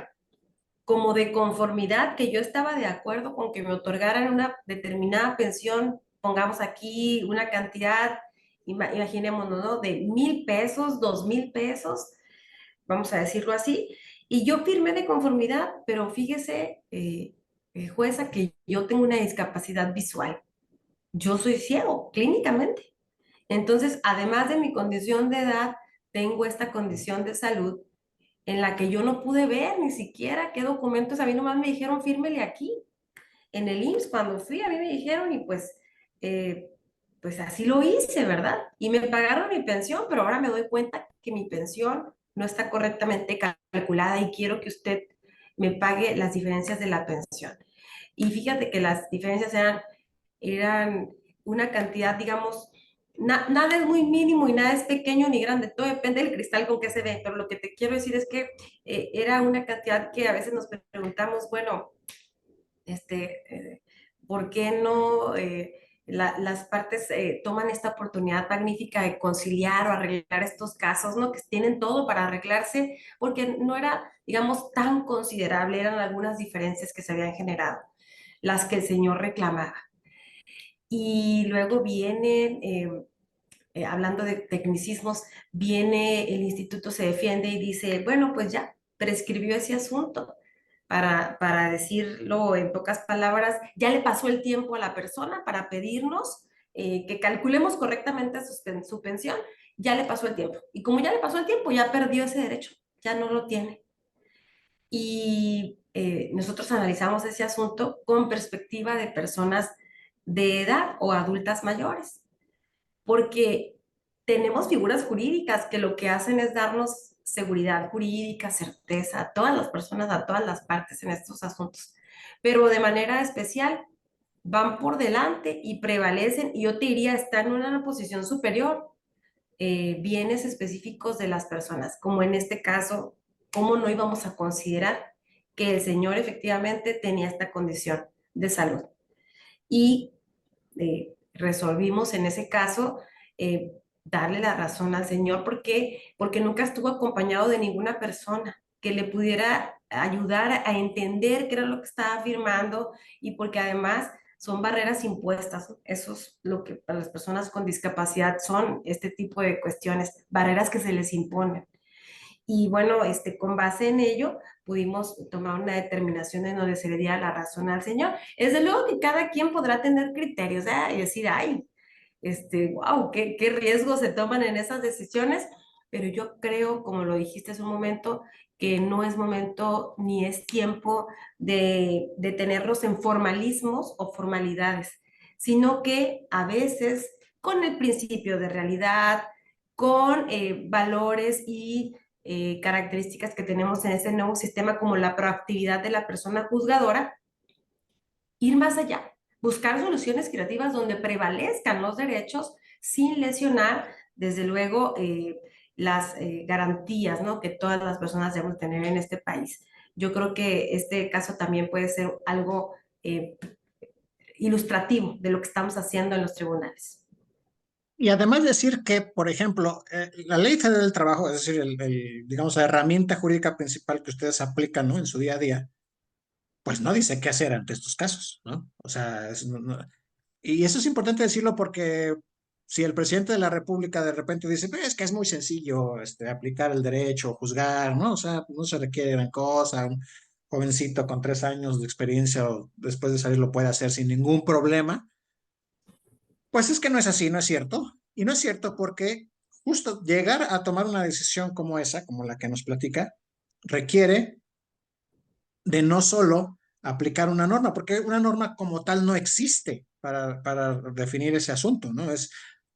como de conformidad que yo estaba de acuerdo con que me otorgaran una determinada pensión, pongamos aquí una cantidad, imaginémonos, ¿no?, de 1,000 pesos, 2,000 pesos, vamos a decirlo así, y yo firmé de conformidad, pero fíjese, jueza, que yo tengo una discapacidad visual. Yo soy ciego, clínicamente. Entonces, además de mi condición de edad, tengo esta condición de salud en la que yo no pude ver ni siquiera qué documentos, a mí nomás me dijeron fírmele aquí. En el IMSS, cuando fui, a mí me dijeron y eh, pues así lo hice, ¿verdad? Y me pagaron mi pensión, pero ahora me doy cuenta que mi pensión no está correctamente calculada y quiero que usted me pague las diferencias de la pensión. Y fíjate que las diferencias eran una cantidad, digamos, nada es muy mínimo y nada es pequeño ni grande, todo depende del cristal con que se ve, pero lo que te quiero decir es que era una cantidad que a veces nos preguntamos, bueno, este, ¿por qué no las partes toman esta oportunidad magnífica de conciliar o arreglar estos casos, ¿no? Que tienen todo para arreglarse, porque no era, digamos, tan considerable, eran algunas diferencias que se habían generado, las que el señor reclamaba. Y luego vienen, hablando de tecnicismos, viene el instituto, se defiende y dice, bueno, pues ya, prescribió ese asunto. Para decirlo en pocas palabras, ya le pasó el tiempo a la persona para pedirnos que calculemos correctamente su pensión, ya le pasó el tiempo. Y como ya le pasó el tiempo, ya perdió ese derecho, ya no lo tiene. Y nosotros analizamos ese asunto con perspectiva de personas de edad o adultas mayores, porque tenemos figuras jurídicas que lo que hacen es darnos seguridad jurídica, certeza a todas las personas, a todas las partes en estos asuntos, pero de manera especial van por delante y prevalecen, y yo te diría, están en una posición superior, bienes específicos de las personas, como en este caso, ¿cómo no íbamos a considerar que el señor efectivamente tenía esta condición de salud? Y resolvimos en ese caso eh, darle la razón al Señor porque nunca estuvo acompañado de ninguna persona que le pudiera ayudar a entender qué era lo que estaba afirmando, y porque además son barreras impuestas, ¿no? Eso es lo que para las personas con discapacidad son este tipo de cuestiones, barreras que se les imponen. Y bueno, con base en ello, pudimos tomar una determinación en donde se le diera la razón al Señor. Es de luego que cada quien podrá tener criterios, ¿eh? Y decir, ay, wow, qué riesgos se toman en esas decisiones, pero yo creo, como lo dijiste hace un momento, que no es momento ni es tiempo de tenerlos en formalismos o formalidades, sino que a veces con el principio de realidad, con valores y características que tenemos en este nuevo sistema, como la proactividad de la persona juzgadora, ir más allá, buscar soluciones creativas donde prevalezcan los derechos sin lesionar, desde luego, las garantías, ¿no?, que todas las personas debemos tener en este país. Yo creo que este caso también puede ser algo ilustrativo de lo que estamos haciendo en los tribunales. Y además decir que, por ejemplo, la Ley Federal del Trabajo, es decir, digamos, la herramienta jurídica principal que ustedes aplican, ¿no?, en su día a día, pues no dice qué hacer ante estos casos, ¿no? O sea, y eso es importante decirlo porque si el presidente de la República de repente dice, "Pues, es que es muy sencillo aplicar el derecho, juzgar, ¿no? O sea, no se requiere gran cosa, un jovencito con 3 años de experiencia o después de salir lo puede hacer sin ningún problema", pues es que no es así, no es cierto. Y no es cierto porque justo llegar a tomar una decisión como esa, como la que nos platica, requiere de no solo aplicar una norma, porque una norma como tal no existe para definir ese asunto, ¿no?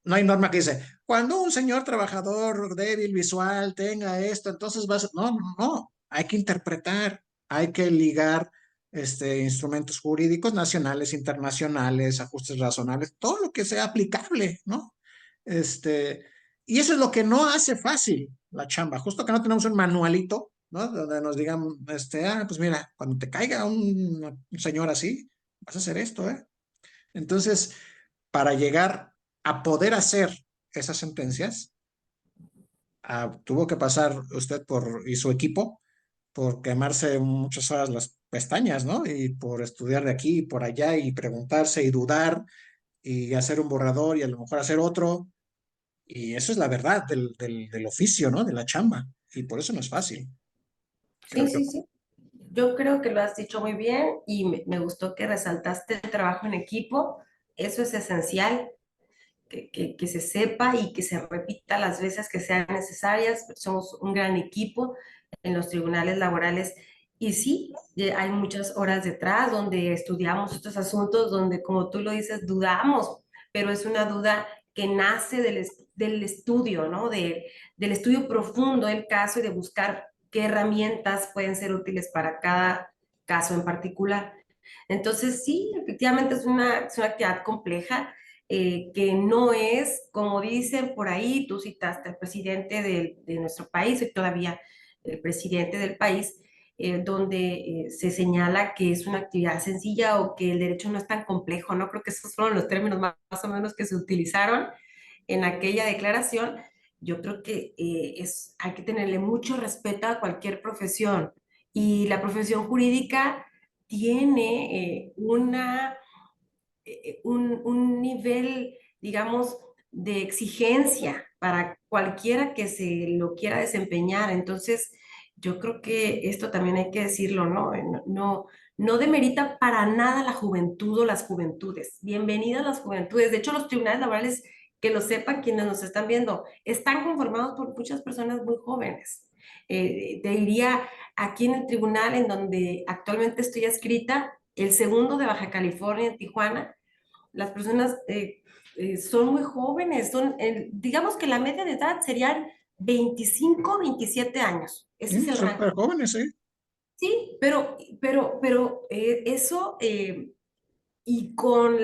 No hay norma que dice, cuando un señor trabajador débil visual tenga esto, entonces vas a... No, no, no, hay que interpretar, hay que ligar instrumentos jurídicos nacionales, internacionales, ajustes razonables, todo lo que sea aplicable, ¿no? Este, y eso es lo que no hace fácil la chamba, justo que no tenemos un manualito, ¿no? Donde nos digan, pues mira, cuando te caiga un señor así, vas a hacer esto, ¿eh? Entonces, para llegar a poder hacer esas sentencias, tuvo que pasar usted y su equipo por quemarse muchas horas las pestañas, ¿no? Y por estudiar de aquí y por allá y preguntarse y dudar y hacer un borrador y a lo mejor hacer otro. Y eso es la verdad del oficio, ¿no? De la chamba. y por eso no es fácil, creo Sí, yo. sí, sí. Yo creo que lo has dicho muy bien y me gustó que resaltaste el trabajo en equipo. Eso es esencial, que se sepa y que se repita las veces que sean necesarias. Somos un gran equipo en los tribunales laborales y sí, hay muchas horas detrás donde estudiamos estos asuntos, donde, como tú lo dices, dudamos, pero es una duda que nace del estudio, ¿no? Del estudio profundo del caso y de buscar qué herramientas pueden ser útiles para cada caso en particular. Entonces, sí, efectivamente es una actividad compleja, que no es, como dicen por ahí, tú citaste al presidente de nuestro país, y todavía el presidente del país, donde se señala que es una actividad sencilla o que el derecho no es tan complejo, ¿no? Creo que esos fueron los términos más o menos que se utilizaron en aquella declaración. Yo creo que hay que tenerle mucho respeto a cualquier profesión y la profesión jurídica tiene un nivel, digamos, de exigencia para cualquiera que se lo quiera desempeñar. Entonces, yo creo que esto también hay que decirlo, ¿no? No demerita para nada la juventud o las juventudes. Bienvenidas las juventudes. De hecho, los tribunales laborales, que lo sepan quienes nos están viendo, están conformados por muchas personas muy jóvenes. Te diría, aquí en el tribunal en donde actualmente estoy adscrita, el segundo de Baja California, en Tijuana, las personas son muy jóvenes, digamos que la media de edad serían 25, 27 años. Ese es el Súper rango. jóvenes, ¿eh? Sí, pero eso y con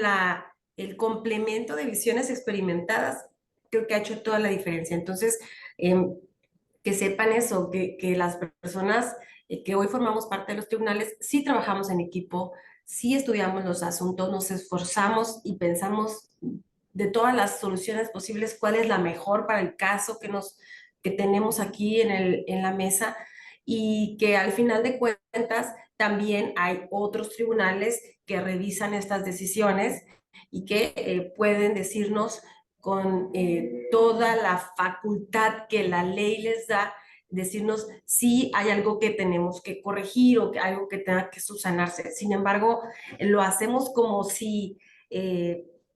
el complemento de visiones experimentadas, creo que ha hecho toda la diferencia. Entonces, eh, que sepan eso, que las personas que hoy formamos parte de los tribunales, sí trabajamos en equipo, sí estudiamos los asuntos, nos esforzamos y pensamos de todas las soluciones posibles cuál es la mejor para el caso que tenemos aquí en la mesa y que al final de cuentas también hay otros tribunales que revisan estas decisiones y que pueden decirnos con toda la facultad que la ley les da, decirnos si hay algo que tenemos que corregir o que algo que tenga que subsanarse. Sin embargo, lo hacemos como si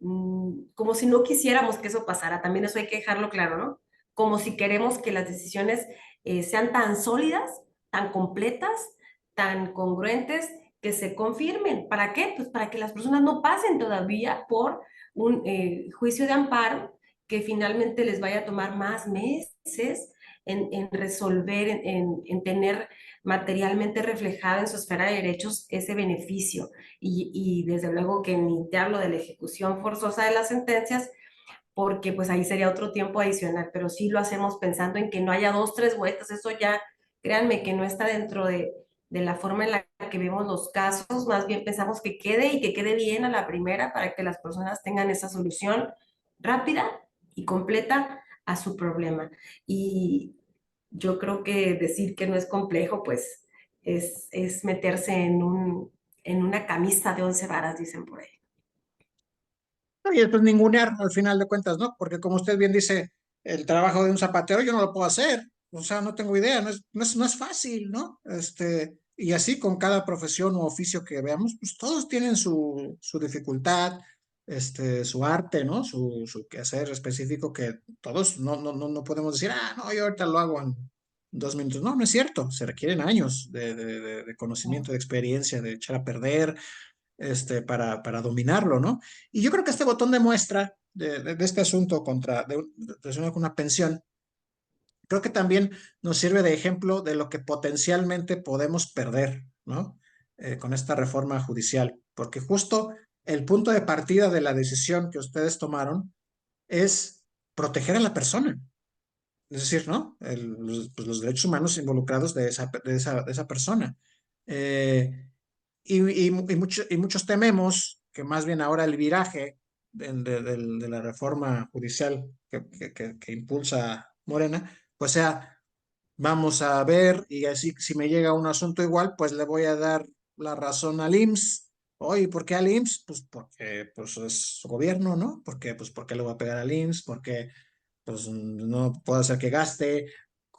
no quisiéramos que eso pasara. También eso hay que dejarlo claro, ¿no? Como si queremos que las decisiones sean tan sólidas, tan completas, tan congruentes, que se confirmen. ¿Para qué? Pues para que las personas no pasen todavía por un juicio de amparo que finalmente les vaya a tomar más meses en resolver, en tener materialmente reflejado en su esfera de derechos ese beneficio. Y desde luego que ni te hablo de la ejecución forzosa de las sentencias, porque pues ahí sería otro tiempo adicional, pero sí lo hacemos pensando en que no haya dos, tres vueltas, eso ya, créanme que no está dentro de la forma en la que vemos los casos, más bien pensamos que quede y que quede bien a la primera para que las personas tengan esa solución rápida y completa a su problema. Y yo creo que decir que no es complejo, pues es meterse en una camisa de 11 varas, dicen por ahí. Y después ningunear al final de cuentas, ¿no? Porque como usted bien dice, el trabajo de un zapatero yo no lo puedo hacer, o sea, no tengo idea, no es fácil, ¿no? Y así con cada profesión o oficio que veamos, pues todos tienen su dificultad, su arte, ¿no? Su quehacer específico que todos no podemos decir, ah, no, yo ahorita lo hago en 2 minutos. No, no es cierto, se requieren años de conocimiento, de experiencia, de echar a perder para dominarlo, ¿no? Y yo creo que este botón de muestra de este asunto relacionado con una pensión, creo que también nos sirve de ejemplo de lo que potencialmente podemos perder, ¿no? Con esta reforma judicial, porque justo el punto de partida de la decisión que ustedes tomaron es proteger a la persona, es decir, ¿no? Pues, los derechos humanos involucrados de esa persona. Eh, y muchos tememos que más bien ahora el viraje de la reforma judicial que impulsa Morena, pues sea, vamos a ver, y así si me llega un asunto igual, pues le voy a dar la razón al IMSS. Oye, ¿por qué al IMSS? Pues porque pues, es su gobierno, ¿no? Porque, pues, ¿por qué le voy a pegar al IMSS? Porque pues no puedo hacer que gaste.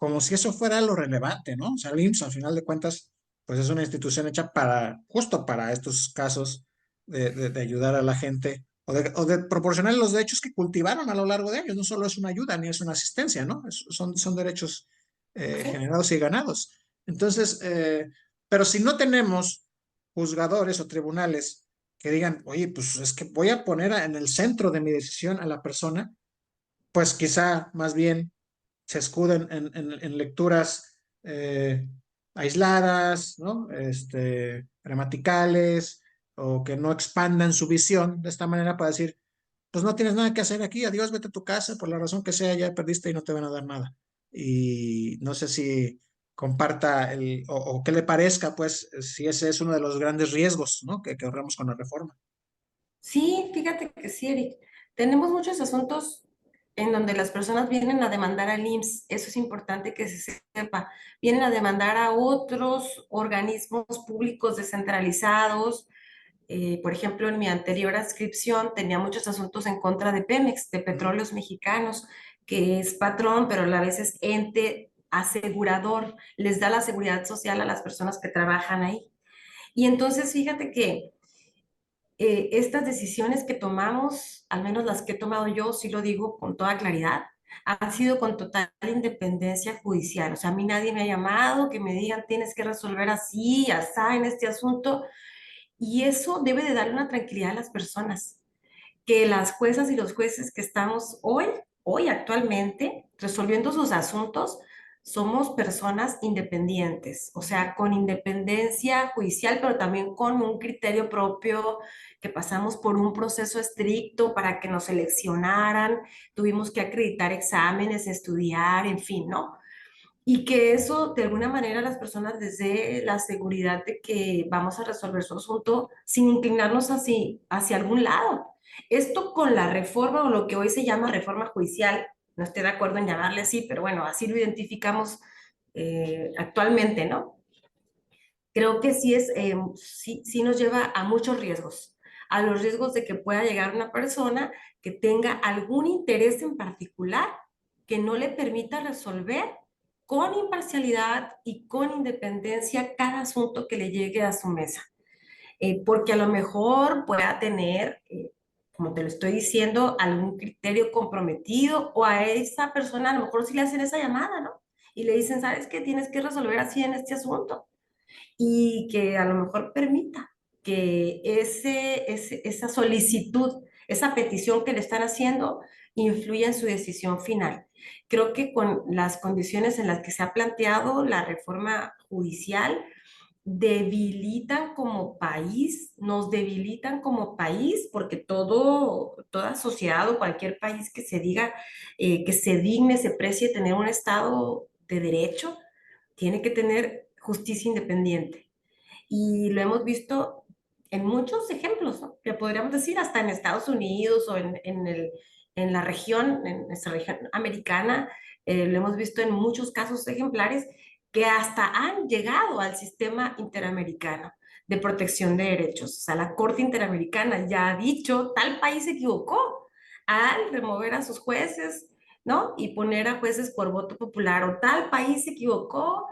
como si eso fuera lo relevante, ¿no? O sea, el IMSS, al final de cuentas, pues es una institución hecha para, justo para estos casos de ayudar a la gente o de proporcionar los derechos que cultivaron a lo largo de años. No solo es una ayuda ni es una asistencia, ¿no? Son derechos ¿sí? generados y ganados. Entonces, pero si no tenemos juzgadores o tribunales que digan, oye, pues es que voy a poner en el centro de mi decisión a la persona, pues quizá más bien se escuden en lecturas aisladas, ¿no? Gramaticales, o que no expandan su visión de esta manera para decir, pues no tienes nada que hacer aquí, adiós, vete a tu casa, por la razón que sea, ya perdiste y no te van a dar nada. Y no sé si comparta o qué le parezca, pues, si ese es uno de los grandes riesgos, ¿no? Que corremos con la reforma. Sí, fíjate que sí, Eric. Tenemos muchos asuntos en donde las personas vienen a demandar al IMSS, eso es importante que se sepa, vienen a demandar a otros organismos públicos descentralizados. Por ejemplo, en mi anterior adscripción tenía muchos asuntos en contra de Pemex, de Ujú. Petróleos Mexicanos, que es patrón, pero a la vez es ente asegurador, les da la seguridad social a las personas que trabajan ahí. Y entonces, fíjate que estas decisiones que tomamos, al menos las que he tomado yo, sí lo digo con toda claridad, han sido con total independencia judicial. O sea, a mí nadie me ha llamado que me digan tienes que resolver así, así en este asunto. Y eso debe de darle una tranquilidad a las personas que las juezas y los jueces que estamos hoy actualmente, resolviendo sus asuntos, somos personas independientes, o sea, con independencia judicial, pero también con un criterio propio, que pasamos por un proceso estricto para que nos seleccionaran, tuvimos que acreditar exámenes, estudiar, en fin, ¿no? Y que eso de alguna manera las personas les dé la seguridad de que vamos a resolver su asunto sin inclinarnos hacia algún lado. Esto con la reforma o lo que hoy se llama reforma judicial, no estoy de acuerdo en llamarle así, pero bueno, así lo identificamos actualmente, ¿no? Creo que sí nos lleva a muchos riesgos, a los riesgos de que pueda llegar una persona que tenga algún interés en particular que no le permita resolver con imparcialidad y con independencia cada asunto que le llegue a su mesa. Porque a lo mejor pueda tener, como te lo estoy diciendo, algún criterio comprometido o a esa persona a lo mejor sí le hacen esa llamada, ¿no? Y le dicen, ¿sabes qué? Tienes que resolver así en este asunto y que a lo mejor permita que esa solicitud, esa petición que le están haciendo, influya en su decisión final. Creo que con las condiciones en las que se ha planteado la reforma judicial, debilitan como país, nos debilitan como país, porque toda sociedad o cualquier país que se diga, que se digne, se precie tener un Estado de derecho, tiene que tener justicia independiente. Y lo hemos visto en muchos ejemplos, ¿no? Que podríamos decir hasta en Estados Unidos o en la región, en nuestra región americana, lo hemos visto en muchos casos ejemplares que hasta han llegado al sistema interamericano de protección de derechos. O sea, la Corte Interamericana ya ha dicho, tal país se equivocó al remover a sus jueces, ¿no? Y poner a jueces por voto popular, o tal país se equivocó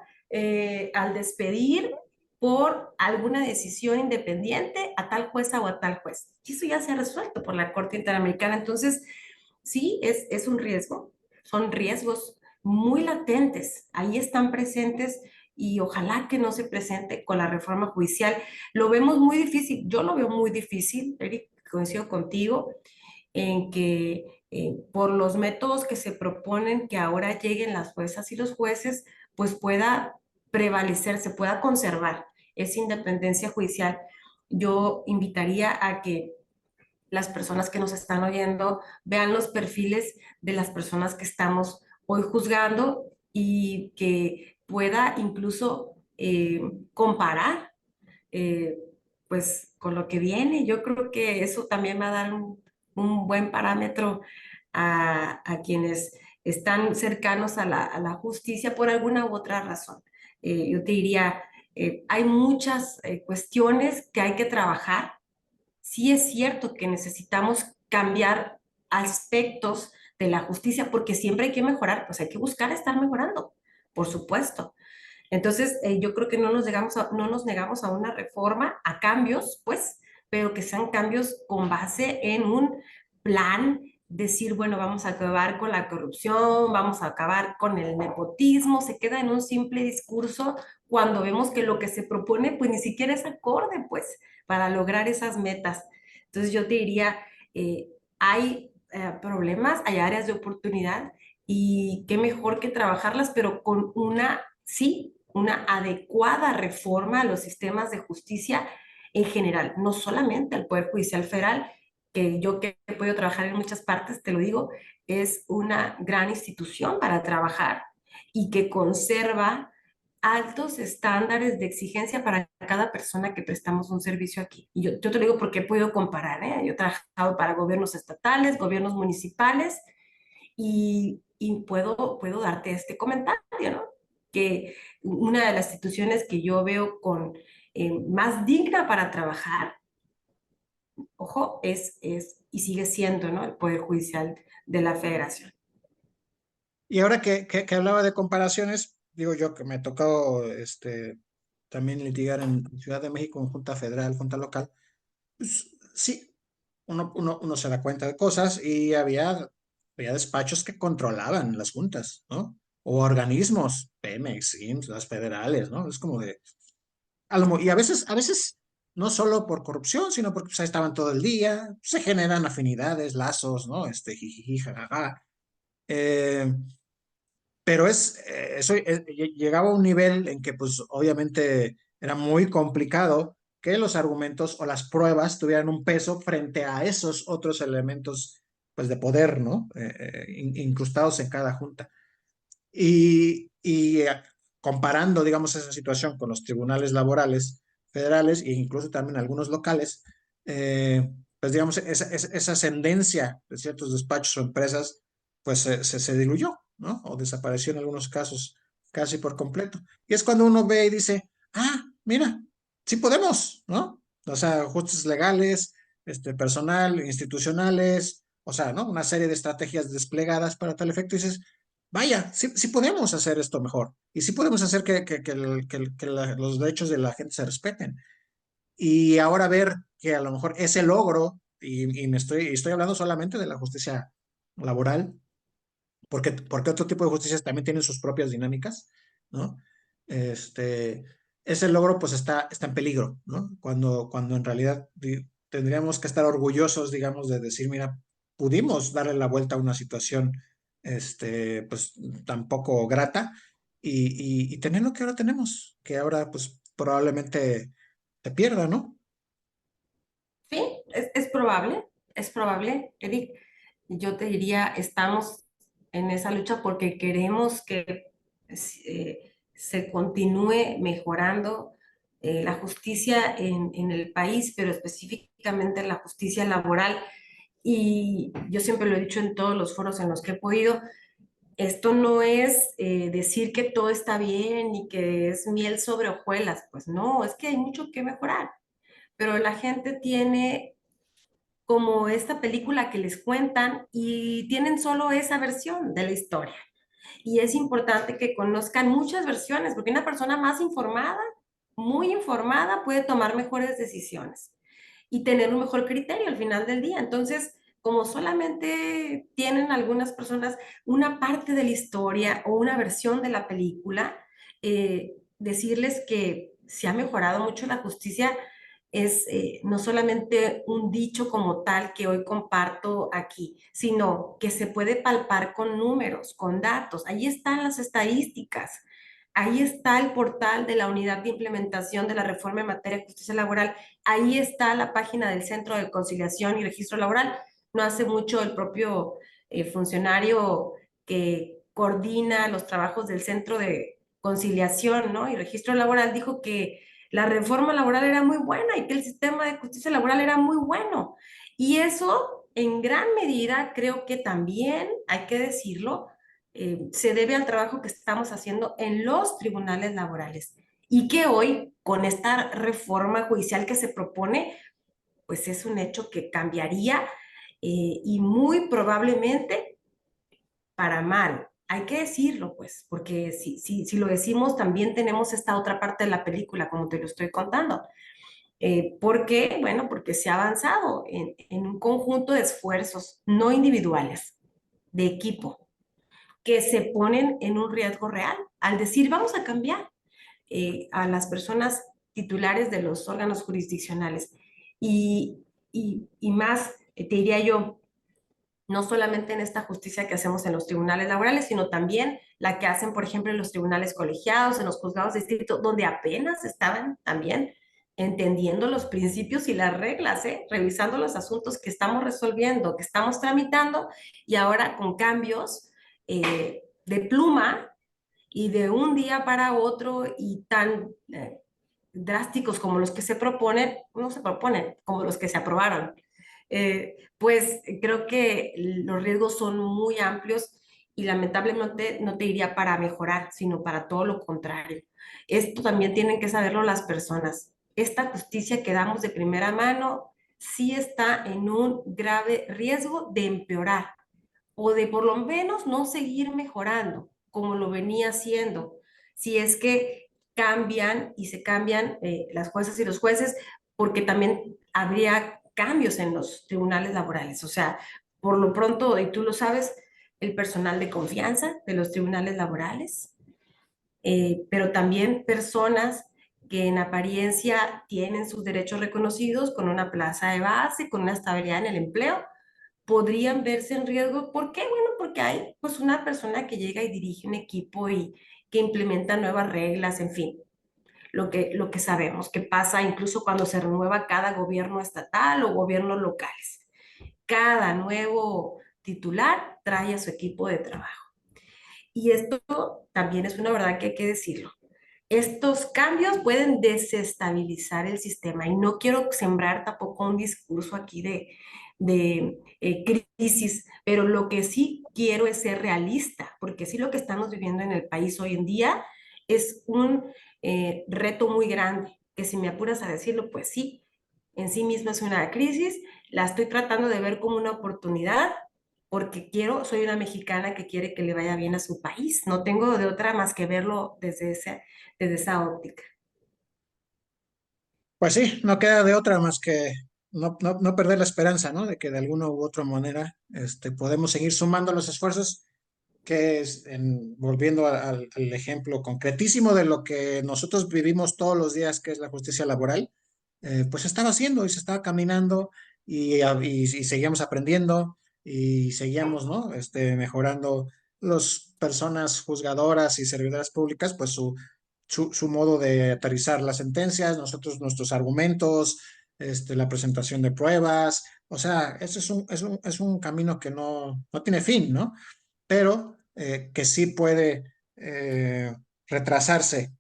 al despedir por alguna decisión independiente a tal jueza o a tal juez. Y eso ya se ha resuelto por la Corte Interamericana. Entonces, sí, es un riesgo, son riesgos muy latentes, ahí están presentes y ojalá que no se presente con la reforma judicial. Lo vemos muy difícil, yo lo veo muy difícil, Eric, coincido contigo, en que por los métodos que se proponen que ahora lleguen las juezas y los jueces, pues pueda prevalecer, se pueda conservar esa independencia judicial. Yo invitaría a que las personas que nos están oyendo vean los perfiles de las personas que estamos hoy juzgando y que pueda incluso comparar eh, pues con lo que viene. Yo creo que eso también va a dar un buen parámetro a quienes están cercanos a la justicia por alguna u otra razón. Yo te diría, hay muchas cuestiones que hay que trabajar. Sí es cierto que necesitamos cambiar aspectos de la justicia porque siempre hay que mejorar, pues hay que buscar estar mejorando. por supuesto. Entonces, yo creo que no nos negamos a una reforma, a cambios, pues, pero que sean cambios con base en un plan, decir, bueno, vamos a acabar con la corrupción, vamos a acabar con el nepotismo, se queda en un simple discurso cuando vemos que lo que se propone, pues ni siquiera es acorde, pues, para lograr esas metas. Entonces, yo te diría, hay problemas, hay áreas de oportunidad y qué mejor que trabajarlas, pero con una, sí, una adecuada reforma a los sistemas de justicia en general, no solamente al Poder Judicial Federal, que yo que he podido trabajar en muchas partes, te lo digo, es una gran institución para trabajar y que conserva altos estándares de exigencia para cada persona que prestamos un servicio aquí. Y yo te lo digo porque he podido comparar, ¿eh? Yo he trabajado para gobiernos estatales, gobiernos municipales, y puedo darte este comentario, ¿no? Que una de las instituciones que yo veo con más digna para trabajar, ojo, es y sigue siendo, ¿no? El Poder Judicial de la Federación. Y ahora que hablaba de comparaciones, digo yo que me ha tocado también litigar en Ciudad de México en Junta Federal, Junta Local, pues sí, uno se da cuenta de cosas y había despachos que controlaban las juntas, ¿no? O organismos, Pemex, IMSS, las federales, ¿no? Es como de, y a veces, no solo por corrupción, sino porque pues, ahí estaban todo el día, se generan afinidades, lazos, ¿no? Jijiji, jajaja. Eh, pero llegaba a un nivel en que pues obviamente era muy complicado que los argumentos o las pruebas tuvieran un peso frente a esos otros elementos pues de poder, ¿no? Incrustados en cada junta. Y comparando, digamos, esa situación con los tribunales laborales federales e incluso también algunos locales, pues digamos, esa ascendencia de ciertos despachos o empresas, pues se diluyó, ¿no? O desapareció en algunos casos casi por completo. Y es cuando uno ve y dice, ah, mira, sí podemos, ¿no? O sea, ajustes legales, personal, institucionales, o sea, ¿no? Una serie de estrategias desplegadas para tal efecto. Y dices, vaya, sí, sí podemos hacer esto mejor y sí podemos hacer que los derechos de la gente se respeten. Y ahora ver que a lo mejor ese logro, y estoy hablando solamente de la justicia laboral, porque otro tipo de justicias también tienen sus propias dinámicas, ¿no? Este, ese logro pues está en peligro, ¿no? Cuando en realidad tendríamos que estar orgullosos, digamos, de decir, mira, pudimos darle la vuelta a una situación, pues tan poco grata y tener lo que ahora tenemos, que ahora pues probablemente se pierda, ¿no? Sí, es probable, Eric. Yo te diría, estamos en esa lucha porque queremos que se continúe mejorando la justicia en el país, pero específicamente la justicia laboral. Y yo siempre lo he dicho en todos los foros en los que he podido, esto no es decir que todo está bien y que es miel sobre hojuelas, pues no, es que hay mucho que mejorar, pero la gente tiene como esta película que les cuentan y tienen solo esa versión de la historia. Y es importante que conozcan muchas versiones, porque una persona más informada, muy informada, puede tomar mejores decisiones y tener un mejor criterio al final del día. Entonces, como solamente tienen algunas personas una parte de la historia o una versión de la película, decirles que se ha mejorado mucho la justicia es no solamente un dicho como tal que hoy comparto aquí, sino que se puede palpar con números, con datos. Ahí están las estadísticas. Ahí está el portal de la unidad de implementación de la reforma en materia de justicia laboral. Ahí está la página del Centro de Conciliación y Registro Laboral. No hace mucho el propio funcionario que coordina los trabajos del Centro de Conciliación, ¿no? y Registro Laboral dijo que la reforma laboral era muy buena y que el sistema de justicia laboral era muy bueno. Y eso, en gran medida, creo que también, hay que decirlo, se debe al trabajo que estamos haciendo en los tribunales laborales. Y que hoy, con esta reforma judicial que se propone, pues es un hecho que cambiaría y muy probablemente para mal. hay que decirlo, pues, porque si lo decimos, también tenemos esta otra parte de la película, como te lo estoy contando. ¿Por qué? Bueno, porque se ha avanzado en un conjunto de esfuerzos no individuales, de equipo, que se ponen en un riesgo real. Al decir, vamos a cambiar a las personas titulares de los órganos jurisdiccionales y más, te diría yo, no solamente en esta justicia que hacemos en los tribunales laborales, sino también la que hacen, por ejemplo, en los tribunales colegiados, en los juzgados de distrito, donde apenas estaban también entendiendo los principios y las reglas, revisando los asuntos que estamos resolviendo, que estamos tramitando, y ahora con cambios de pluma y de un día para otro y tan drásticos como los que se proponen, no se proponen, como los que se aprobaron. Pues creo que los riesgos son muy amplios y lamentablemente no te diría para mejorar, sino para todo lo contrario. Esto también tienen que saberlo las personas. Esta justicia que damos de primera mano sí está en un grave riesgo de empeorar o de por lo menos no seguir mejorando como lo venía haciendo. Si es que cambian y se cambian las juezas y los jueces, porque también habría cambios en los tribunales laborales. O sea, por lo pronto, y tú lo sabes, el personal de confianza de los tribunales laborales, pero también personas que en apariencia tienen sus derechos reconocidos con una plaza de base, con una estabilidad en el empleo, podrían verse en riesgo. ¿Por qué? Bueno, porque hay pues una persona que llega y dirige un equipo y que implementa nuevas reglas, en fin, lo que sabemos que pasa incluso cuando se renueva cada gobierno estatal o gobiernos locales. Cada nuevo titular trae a su equipo de trabajo. Y esto también es una verdad que hay que decirlo. Estos cambios pueden desestabilizar el sistema y no quiero sembrar tampoco un discurso aquí de crisis, pero lo que sí quiero es ser realista, porque sí lo que estamos viviendo en el país hoy en día es un reto muy grande, que si me apuras a decirlo, pues sí, en sí misma es una crisis, la estoy tratando de ver como una oportunidad, porque quiero, soy una mexicana que quiere que le vaya bien a su país, no tengo de otra más que verlo desde esa óptica. Pues sí, no queda de otra más que no perder la esperanza, ¿no? De que de alguna u otra manera podemos seguir sumando los esfuerzos, que es, volviendo al ejemplo concretísimo de lo que nosotros vivimos todos los días, que es la justicia laboral, pues se estaba haciendo y se estaba caminando y seguíamos aprendiendo y seguíamos, ¿no? Mejorando las personas juzgadoras y servidoras públicas, pues su modo de aterrizar las sentencias, nosotros nuestros argumentos, la presentación de pruebas, o sea, eso es un camino que no tiene fin, ¿no? Pero que sí puede retrasarse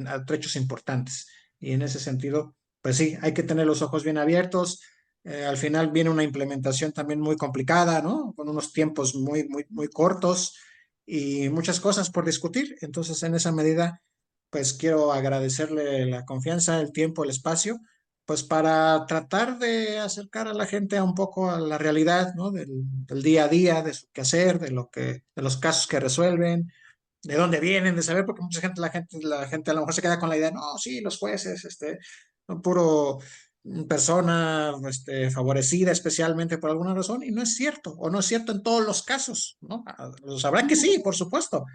a trechos importantes. Y en ese sentido, pues sí, hay que tener los ojos bien abiertos. Al final viene una implementación también muy complicada, ¿no? Con unos tiempos muy cortos y muchas cosas por discutir. Entonces, en esa medida, pues quiero agradecerle la confianza, el tiempo, el espacio, pues para tratar de acercar a la gente a un poco a la realidad, ¿no? Del día a día, de su quehacer, de los casos que resuelven, de dónde vienen, de saber, porque mucha gente, la gente a lo mejor se queda con la idea, no, sí, los jueces, son puro persona, favorecida especialmente por alguna razón, y no es cierto, o no es cierto en todos los casos, ¿no? Lo sabrá que sí, por supuesto,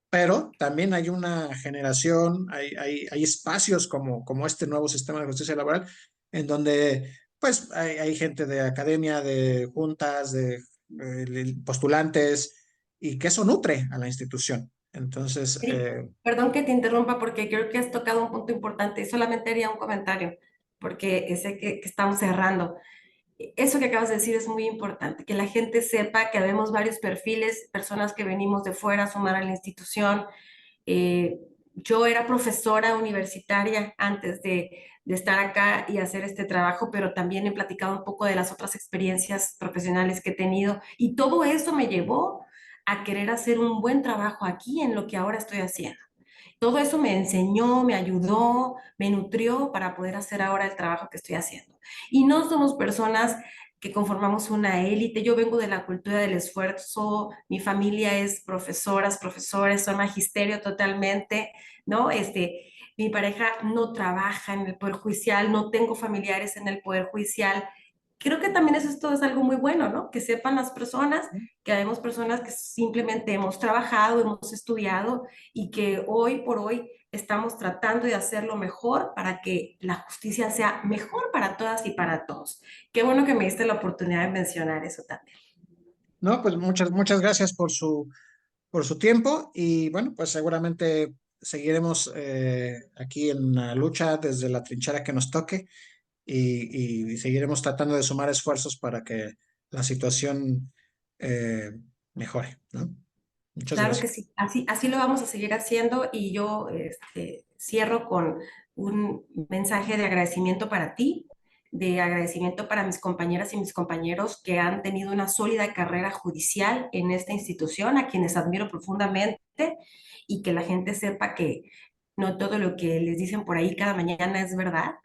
pero también hay una generación, hay espacios como este nuevo sistema de justicia laboral, en donde pues hay gente de academia, de juntas, de postulantes, y que eso nutre a la institución. Entonces, Sí, perdón que te interrumpa porque creo que has tocado un punto importante y solamente haría un comentario porque sé que estamos cerrando. Eso que acabas de decir es muy importante, que la gente sepa que habemos varios perfiles, personas que venimos de fuera a sumar a la institución. Eh, yo era profesora universitaria antes de estar acá y hacer este trabajo, pero también he platicado un poco de las otras experiencias profesionales que he tenido y todo eso me llevó a querer hacer un buen trabajo aquí en lo que ahora estoy haciendo. Todo eso me enseñó, me ayudó, me nutrió para poder hacer ahora el trabajo que estoy haciendo. Y no somos personas que conformamos una élite. Yo vengo de la cultura del esfuerzo, mi familia es profesoras, profesores, son magisterio totalmente, ¿no? Mi pareja no trabaja en el Poder Judicial, no tengo familiares en el Poder Judicial. Creo que también eso es todo es algo muy bueno, ¿no? Que sepan las personas que habemos personas que simplemente hemos trabajado, hemos estudiado y que hoy por hoy estamos tratando de hacerlo mejor para que la justicia sea mejor para todas y para todos. Qué bueno que me diste la oportunidad de mencionar eso también. No, pues muchas gracias por su tiempo y bueno, pues seguramente seguiremos aquí en la lucha desde la trinchera que nos toque y seguiremos tratando de sumar esfuerzos para que la situación eh, mejore, ¿no? Muchas Claro que gracias. sí, así lo vamos a seguir haciendo y yo cierro con un mensaje de agradecimiento para ti, de agradecimiento para mis compañeras y mis compañeros que han tenido una sólida carrera judicial en esta institución, a quienes admiro profundamente y que la gente sepa que no todo lo que les dicen por ahí cada mañana es verdad.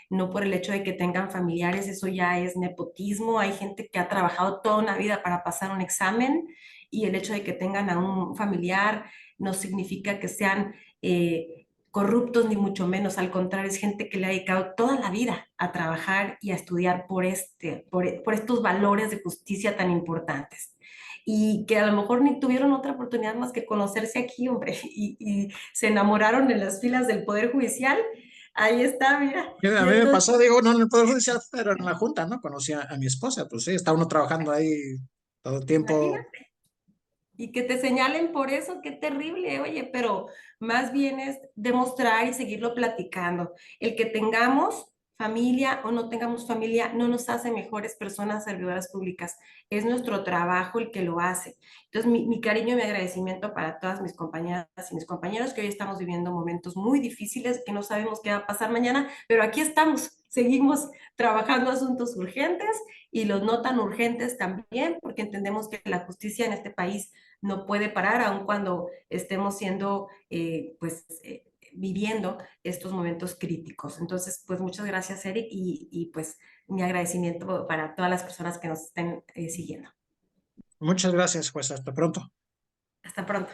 No por el hecho de que tengan familiares, eso ya es nepotismo. Hay gente que ha trabajado toda una vida para pasar un examen y el hecho de que tengan a un familiar no significa que sean corruptos ni mucho menos, al contrario, es gente que le ha dedicado toda la vida a trabajar y a estudiar por estos valores de justicia tan importantes. Y que a lo mejor ni tuvieron otra oportunidad más que conocerse aquí, hombre, y se enamoraron en las filas del Poder Judicial. Ahí está, mira. A Y mí me entonces, pasó, digo, no en el Poder Judicial, pero en la Junta, ¿no? Conocí a mi esposa, pues sí, está uno trabajando ahí todo el tiempo. imagínate. Y que te señalen por eso, qué terrible, oye, pero más bien es demostrar y seguirlo platicando. El que tengamos familia o no tengamos familia no nos hace mejores personas servidoras públicas. Es nuestro trabajo el que lo hace. Entonces, mi cariño y mi agradecimiento para todas mis compañeras y mis compañeros que hoy estamos viviendo momentos muy difíciles, que no sabemos qué va a pasar mañana, pero aquí estamos, seguimos trabajando asuntos urgentes y los no tan urgentes también, porque entendemos que la justicia en este país no puede parar, aun cuando estemos siendo, viviendo estos momentos críticos. Entonces, pues muchas gracias, Eric, y pues mi agradecimiento para todas las personas que nos estén siguiendo. Muchas gracias, pues hasta pronto. Hasta pronto.